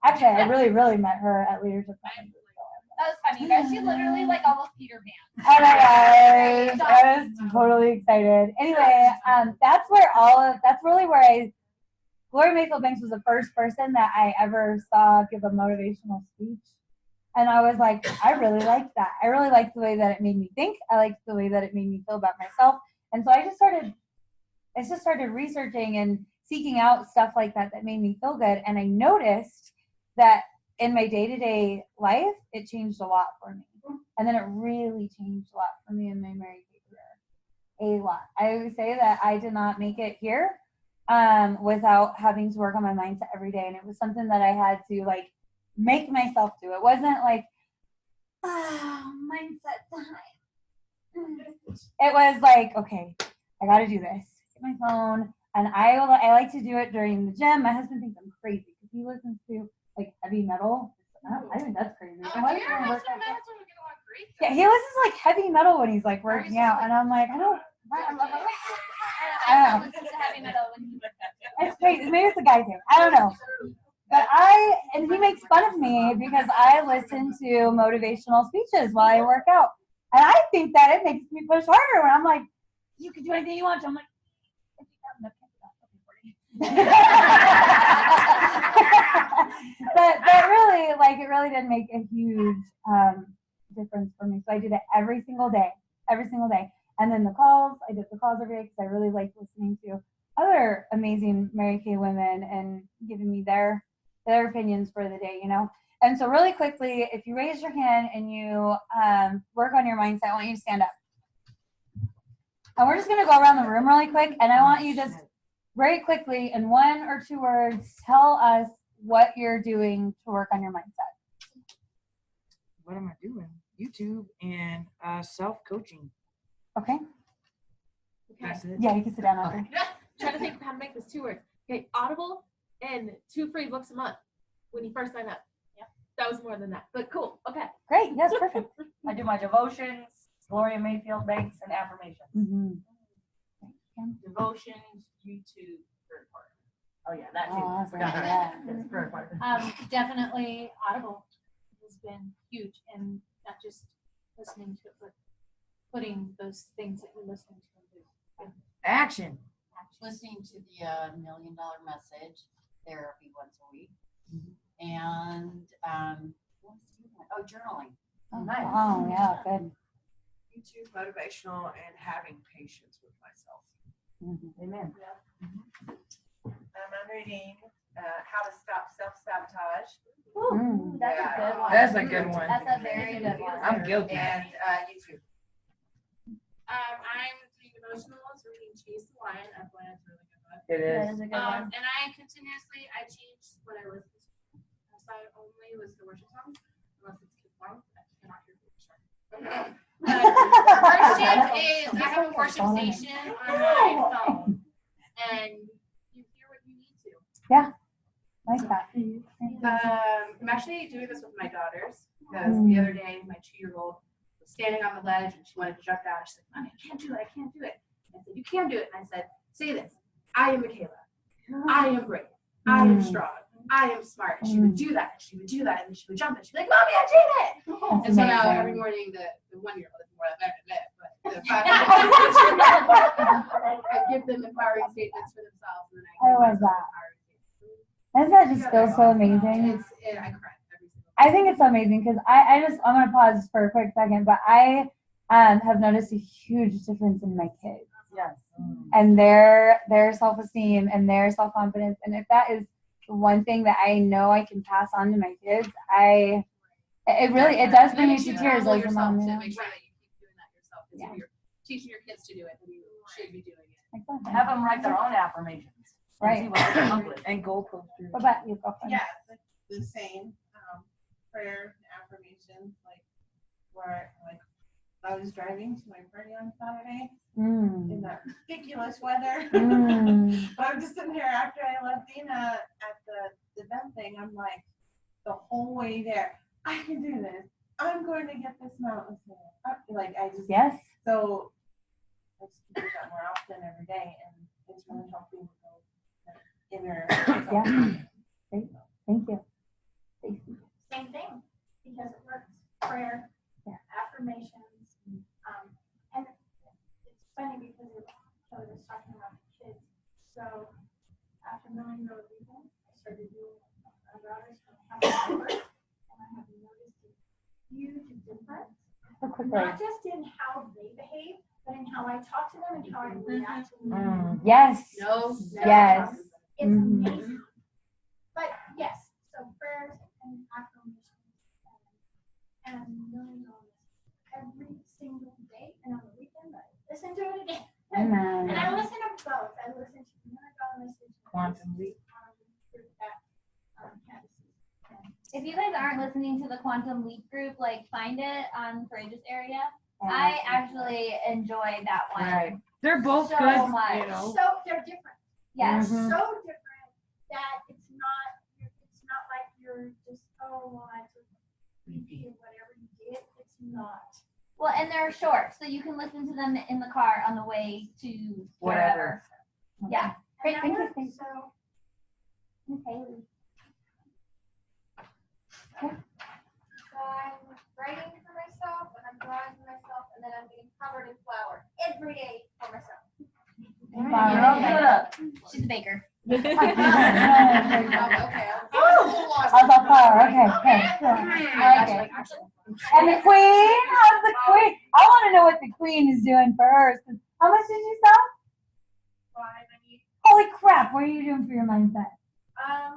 Actually, I really met her at Leadership Conference. That was funny, you guys. She literally like almost Peter Pan. Oh my gosh, I was totally excited. Anyway, that's really where Gloria Mayfield Banks was the first person that I ever saw give a motivational speech. And I was like, I really liked that. I really liked the way that it made me think. I liked the way that it made me feel about myself. And so I just started researching and seeking out stuff like that that made me feel good. And I noticed that in my day-to-day life, it changed a lot for me. And then it really changed a lot for me in my Mary Kay career. A lot. I would say that I did not make it here without having to work on my mindset every day. And it was something that I had to like make myself do. It wasn't like, mindset time. It was like, okay, I got to do this. Get my phone. And I like to do it during the gym. My husband thinks I'm crazy because he listens to like heavy metal. I think that's crazy. Yeah, he listens to like heavy metal when he's like working out, and I'm like, I don't. Listen to heavy metal when he It's crazy. Maybe it's a guy thing. I don't know. But and he makes fun of me because I listen to motivational speeches while I work out, and I think that it makes me push harder. When I'm like, you can do anything you want to. I'm like. but really, like, it really did make a huge difference for me. So I did it every single day. And then I did the calls every day because I really liked listening to other amazing Mary Kay women and giving me their opinions for the day, you know. And so really quickly, if you raise your hand and you work on your mindset, I want you to stand up. And we're just going to go around the room really quick, and I want you just very quickly, in 1 or 2 words, tell us what you're doing to work on your mindset. What am I doing? YouTube and self-coaching. Okay. That's it. Yeah, you can sit down after. I'm trying to think of how to make this 2 words. Okay, Audible and 2 free books a month when you first sign up. Yeah, that was more than that, but cool. Okay. Great. Yes, perfect. I do my devotions, Gloria Mayfield Banks, and affirmations. Mm-hmm. Devotions, YouTube, prayer part. Oh yeah, that too. Oh, Forgot awesome. that. That's prayer part. Definitely Audible has been huge, and not just listening to it, but putting those things that you're listening to into Action. Listening to the $1 Million Message therapy once a week, and journaling. Oh, nice. Oh, yeah, good. YouTube, motivational, and having patience with myself. Mm-hmm. Amen. I'm reading How to Stop Self-Sabotage. Ooh, that's a good one. That's a good one. That's a very good one. I'm guilty. And YouTube. I'm doing devotionals, reading Chase the Lion. I've learned it's a really good book. It That is. is a good one. And I continuously change what I listen to. So I only listen to worship songs, unless it's kids songs. I cannot hear worship. Worship is I have a worship station on my phone, and you hear what you need to. Yeah. Like that. I'm actually doing this with my daughters because the other day my 2-year-old was was standing on the ledge and she wanted to jump down. She's like, Mommy, I can't do it. I can't do it. And I said, you can do it. And I said, say this. I am Michaela. I am brave. I am strong. I am smart. And she would do that. And she would do that. And then she would jump. And she'd be like, Mommy, I did it. And so now every morning, the 1-year-old is more than that, but the 5-year-old, I give them empowering statements for themselves. And then I love that. Doesn't that just feel so amazing? I cry every single I think it's so amazing because I'm gonna pause for a quick second, but I have noticed a huge difference in my kids. Yes. And their self-esteem and their self-confidence. And if that is one thing that I know I can pass on to my kids, it does bring me to tears as a mom. to make sure that you keep doing that yourself. Because if you're teaching your kids to do it, then you should be doing it. Exactly. Have them write their own affirmations. Right. See what they come up with. And goal posters. What about you, girlfriend? Yeah, the same prayer affirmations, like where I was driving to my party on Saturday in that ridiculous weather. But I'm just sitting here after I left Dina at the event thing. I'm like, the whole way there, I can do this. I'm going to get this mountain. Yes. So I just do that more often every day, and it's really helping with the inner. Yeah. Great. Thank you. Same thing, because it works. Prayer, affirmations, and it's funny because I was talking about the kids. So after knowing those people, I started doing my daughters from and I have noticed a huge difference. Not just in how they behave, but in how I talk to them and how I react to them. Yes. No. Yes. It's amazing. But yes, so prayers and affirmations and knowing all this every single day, and on the weekend I listen to it again. Amen. And I listen to both. I listen to Miracle Message. Quantum Leap. If you guys aren't listening to the Quantum Leap group, find it on Courageous Area. I actually enjoy that one. Right. They're both so good. much. You know. So they're different. Yes. So different that it's not like you're just, oh, well, I just repeat whatever you did. It's not. Well, and they're short, so you can listen to them in the car on the way to wherever. Yeah. Great. Thank you. So, Okay. so I'm writing for myself, and I'm drawing for myself, and then I'm getting covered in flour every day for myself. She's a baker. Okay. Okay. And the queen? How's the queen? I want to know what the queen is doing for hers. How much did you sell? Holy crap! What are you doing for your mindset? I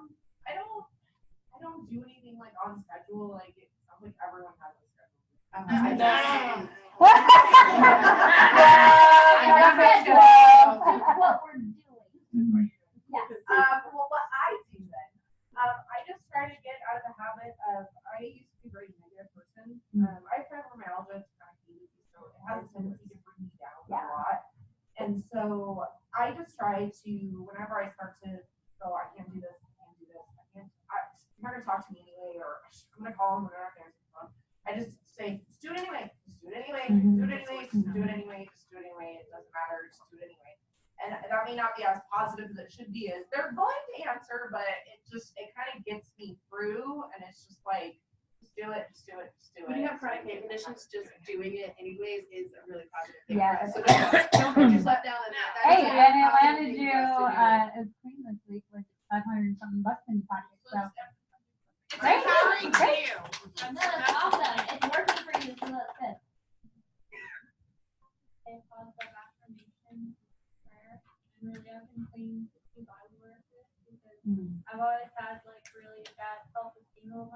don't do anything on schedule. It sounds like everyone has a schedule. What we're doing. Well, what I do then, I just try to get out of the habit of, I used to be a very negative person. I have fibromyalgia, it's kind of easy, so it has a tendency to bring me down a lot. And so I just try to, whenever I start to go, I can't do this, you're not going to talk to me anyway, or I'm going to call them, we're not going to answer the phone. I just say, just do it anyway, just do it anyway, just do it anyway, just do it anyway, just do it anyway, it doesn't matter, just do it anyway. And that may not be as positive as it should be, as they're going to answer, but it kind of gets me through, and it's just just do it, just do it, just do it. When you have chronic pain conditions, just doing it anyways is a really positive thing. Yes. So don't put yourself down in that. Hey, and it landed you as queen this week with $500 and something in your pocket. So. It's empowering too. No, that's awesome. It's working for you, so that's good. And also affirmation, prayer, and really up and clean the Bible verses, because I've always had really bad self-esteem about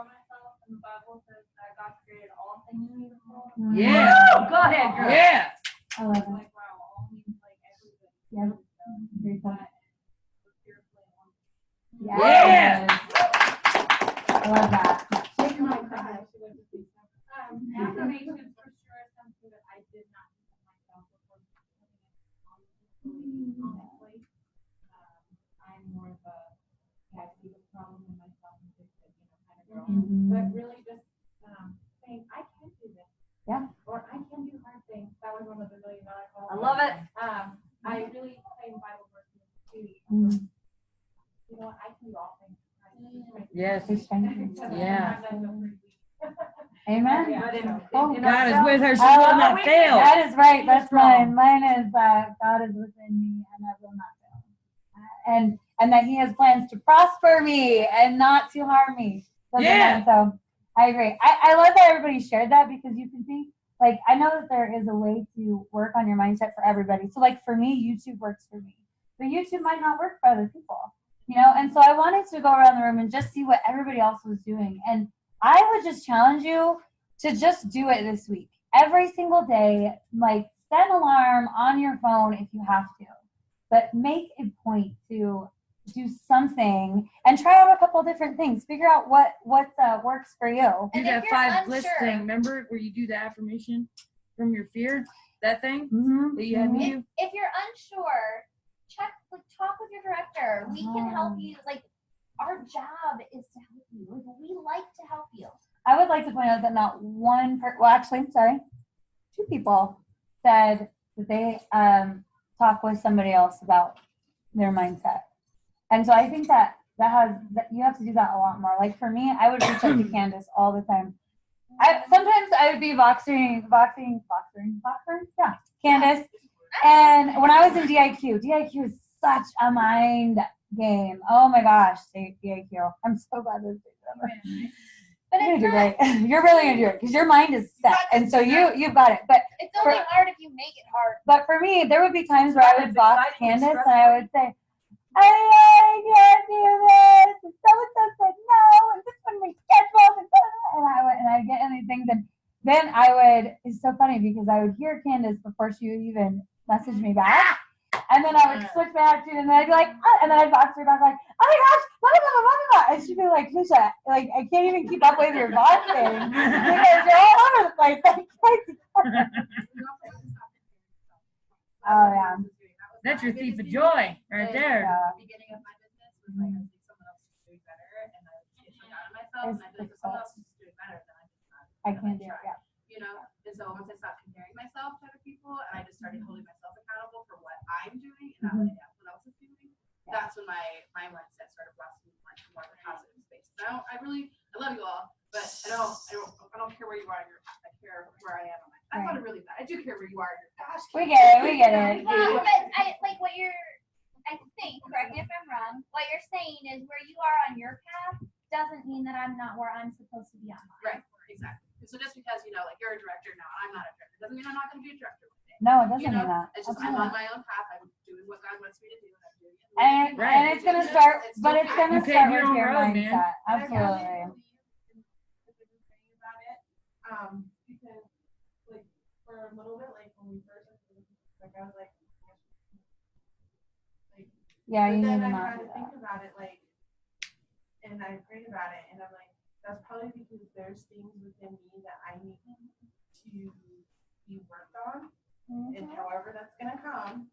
myself, and the Bible says that God created all things beautiful. Yeah. Go ahead, girl. Yeah. I love it. Wow, all means everything. Yeah. Very cool. Yeah. I love that. Affirmations for sure is something that I did not do myself before honestly. I'm more of a see the problem in myself and fix it, kind of girl. But really just saying, I can do this. Love it. I really claim Bible verses too. Mm. You know what? I can do all things. Yes. Yeah. Amen. Oh, God is with her. She I will love not it. fail. That is right. That's Strong. mine. Mine is God is within me and I will not fail. And that He has plans to prosper me and not to harm me. Yeah. So I agree. I love that everybody shared that because you can see, like, I know that there is a way to work on your mindset for everybody. So, like, for me, YouTube works for me. But YouTube might not work for other people, you know? And so I wanted to go around the room and just see what everybody else was doing. And I would just challenge you to just do it this week. Every single day, like, set an alarm on your phone if you have to. But make a point to do something and try out a couple different things. Figure out what works for you. Do that 5 bliss thing. Remember where you do the affirmation from your fear? That thing that you had me do? If you're unsure, talk with your director. We can help you. Like, our job is to help you. Like, we like to help you. I would like to point out that not one well, actually, I'm sorry, 2 people said that they talk with somebody else about their mindset. And so I think that you have to do that a lot more. Like, for me, I would reach out to Candace all the time. Sometimes I would be boxing, yeah, Candace. And when I was in DIQ is such a mind game. Oh my gosh, DIQ. I'm so glad this is over. But You're it's gonna do not, great. You're really gonna do it because your mind is set, and so you've got it. But it's only hard if you make it hard. But for me, there would be times where I would box Candace and I would say, I can't do this. And so said no, and this one we scheduled, and I'd get in these things, and then it's so funny because I would hear Candace before she would even message me back, and then I would switch back to, and then I'd be like, and then I'd box her back like, oh my gosh, blah, blah, blah, blah, blah. And she'd be like, Tisha, like, I can't even keep up with your boxing because you're all over the place. Oh yeah. That's your thief of joy right there. The beginning of my business was like, I think someone else is doing better, and I would get so down on myself, and I'd be like, someone else is doing better than I'm just not. I can't do it, yeah. You know, and so once I stopped comparing myself to other people, and I just started holding myself accountable for what I'm doing and not what everyone else is doing, that's when my mindset started blessing me much more in a positive space. Now I love you all, but I don't care where you are in your path. I care where I am on my. I thought it really bad. I do care where you are in your path. We get it. Well, but I think, correct me if I'm wrong, what you're saying is where you are on your path doesn't mean that I'm not where I'm supposed to be on mine. Right, exactly. So just because, like, you're a director now, I'm not a director, doesn't mean I'm not going to be a director one day. No, it doesn't mean that. It's just I'm on my own path. I'm doing what God wants me to do, and I'm doing it. And it's going to start, but it's going to start with your road, mindset. man. Absolutely. Because, like, for a little bit, like, when we first, like, I was like, Yeah, you but need then to I not had do to think that. about it, like, and I prayed about it, and I'm like, that's probably because there's things within me that I need to be worked on, and however that's gonna come,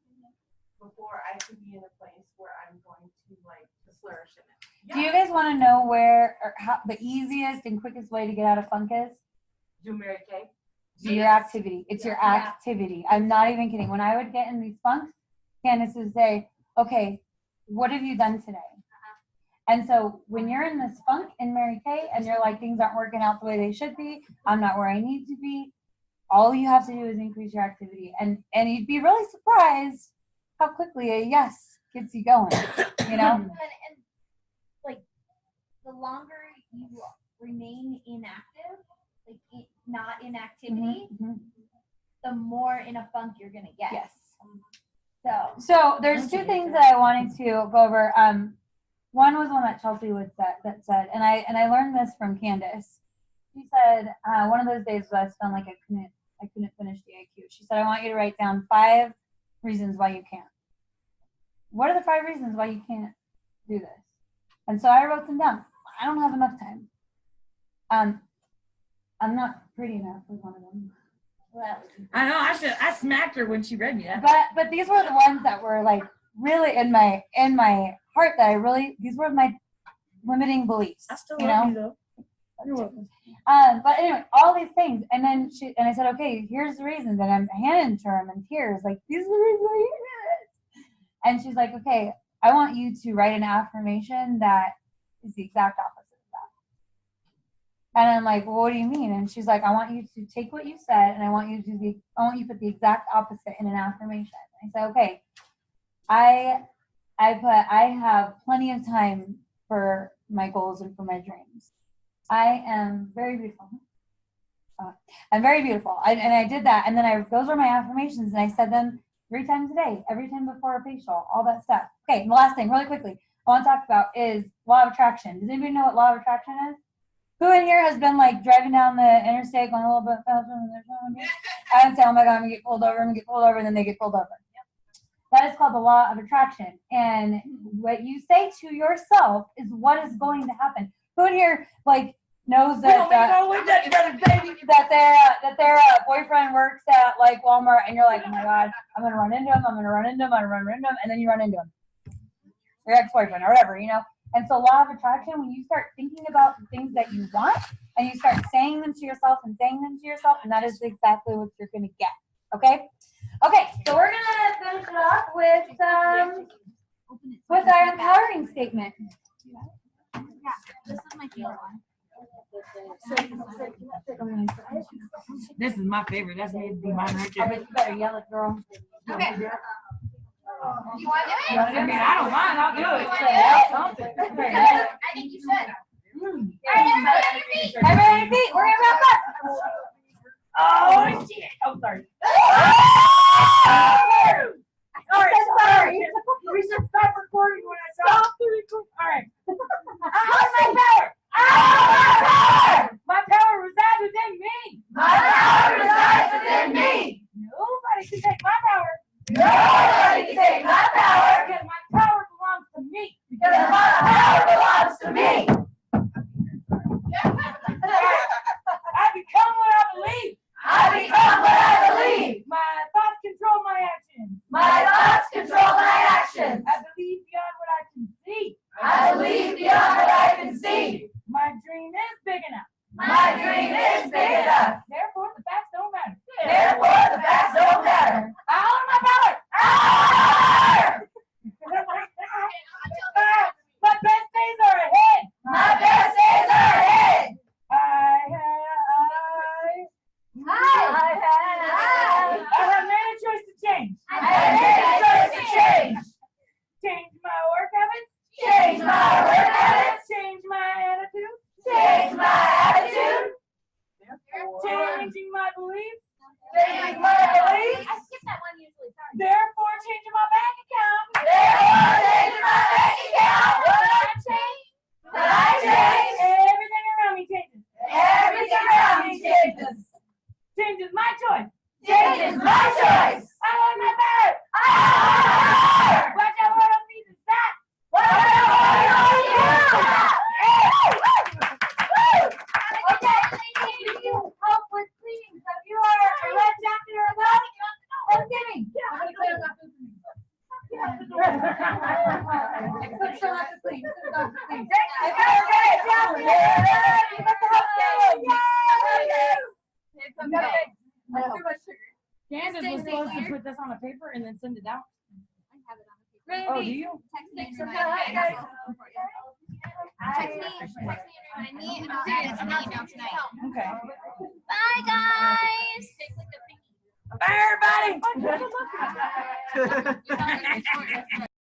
before I can be in a place where I'm going to, like, to flourish in it. Do you guys want to know where or how the easiest and quickest way to get out of funk is? Do Mary Kay? Do your activity. It's your activity. I'm not even kidding. When I would get in these funks, Candace would say, okay, what have you done today? And so when you're in this funk in Mary Kay and you're like, things aren't working out the way they should be, I'm not where I need to be, all you have to do is increase your activity. And you'd be really surprised how quickly a yes gets you going, you know? And like, the longer you remain inactive, like not in activity, the more in a funk you're gonna get. Yes. So there's 2 things that I wanted to go over. One was one that Chelsea that said, and I learned this from Candace. She said one of those days I was feeling like I couldn't finish the IQ. She said, I want you to write down 5 reasons why you can't. What are the 5 reasons why you can't do this? And so I wrote them down. I don't have enough time. I'm not pretty enough was one of them. I know. I smacked her when she read me that. But these were the ones that were like really in my heart that these were my limiting beliefs. I still you love know? you though. You're welcome. But anyway, all these things, and then I said, okay, here's the reasons, and I'm handing to her, I'm in tears, like, these are the reasons why you did it. And she's like, okay, I want you to write an affirmation that is the exact opposite of that. And I'm like, well, what do you mean? And she's like, I want you to take what you said, and I want you to put the exact opposite in an affirmation. I said, okay, I have plenty of time for my goals and for my dreams. I am very beautiful. I'm very beautiful. And I did that. And then those were my affirmations. And I said them 3 times a day, every time before a facial, all that stuff. Okay, and the last thing, really quickly, I want to talk about is law of attraction. Does anybody know what law of attraction is? Who in here has been like driving down the interstate going a little bit faster than they're showing me? And say, oh my God, I'm going to get pulled over, and then they get pulled over. That is called the law of attraction. And what you say to yourself is what is going to happen. Who in here like knows that their boyfriend works at like Walmart, and you're like, oh my God, I'm gonna run into him, and then you run into him, your ex-boyfriend or whatever, you know. And so law of attraction, when you start thinking about the things that you want and you start saying them to yourself, and that is exactly what you're gonna get. Okay, so we're gonna finish it off with our empowering statement. Yeah, this is my favorite one. This is my favorite. That's needs to be mine right I there. bet you better yell it, girl. Okay. You want to do it? I mean, I don't mind. I'll do it. I think you should. All right, everybody on your feet. Everybody on your feet. We're gonna wrap up. Oh, shit. Oh, sorry. Sorry. We should stop recording when I stop the record. All right. My power. My power resides within me. My power resides within me. Nobody can take my power. Nobody can take my power. Because my power belongs to me. Because my power belongs to me. I become what I believe. I become what I believe. My thoughts control my actions. My thoughts control my actions. I believe beyond what I can see. I believe beyond what I can see. My dream is big enough. My dream is big enough. Therefore, the facts don't matter. Therefore, the facts don't matter. I own my power. My best days are ahead. My best days are ahead. I have made a choice to change. I have made a choice to change. Change my work habits. Change my work habits. Change my attitude. Change my attitude. Changing my beliefs. Changing my beliefs. I skip that one usually. Sorry. Therefore, changing my bank account. Therefore, changing my bank account. When I change, Everything around me changes. everything around me changes. Changes my choice. Changes my choice. I want my power. Watch out, what else needs is that. What do you? Okay, if you help with cleaning, so if you are a red jacket or a belt, come get me. I'm gonna clean up that food for me. Cook still has to clean. Cook still has to clean. That's too much sugar. Candace was supposed to put this on a paper and then send it out. I have it on the paper. Oh, do you? Text me and remind me, and I'll add it to the email tonight. Okay. Bye, guys. Bye, everybody.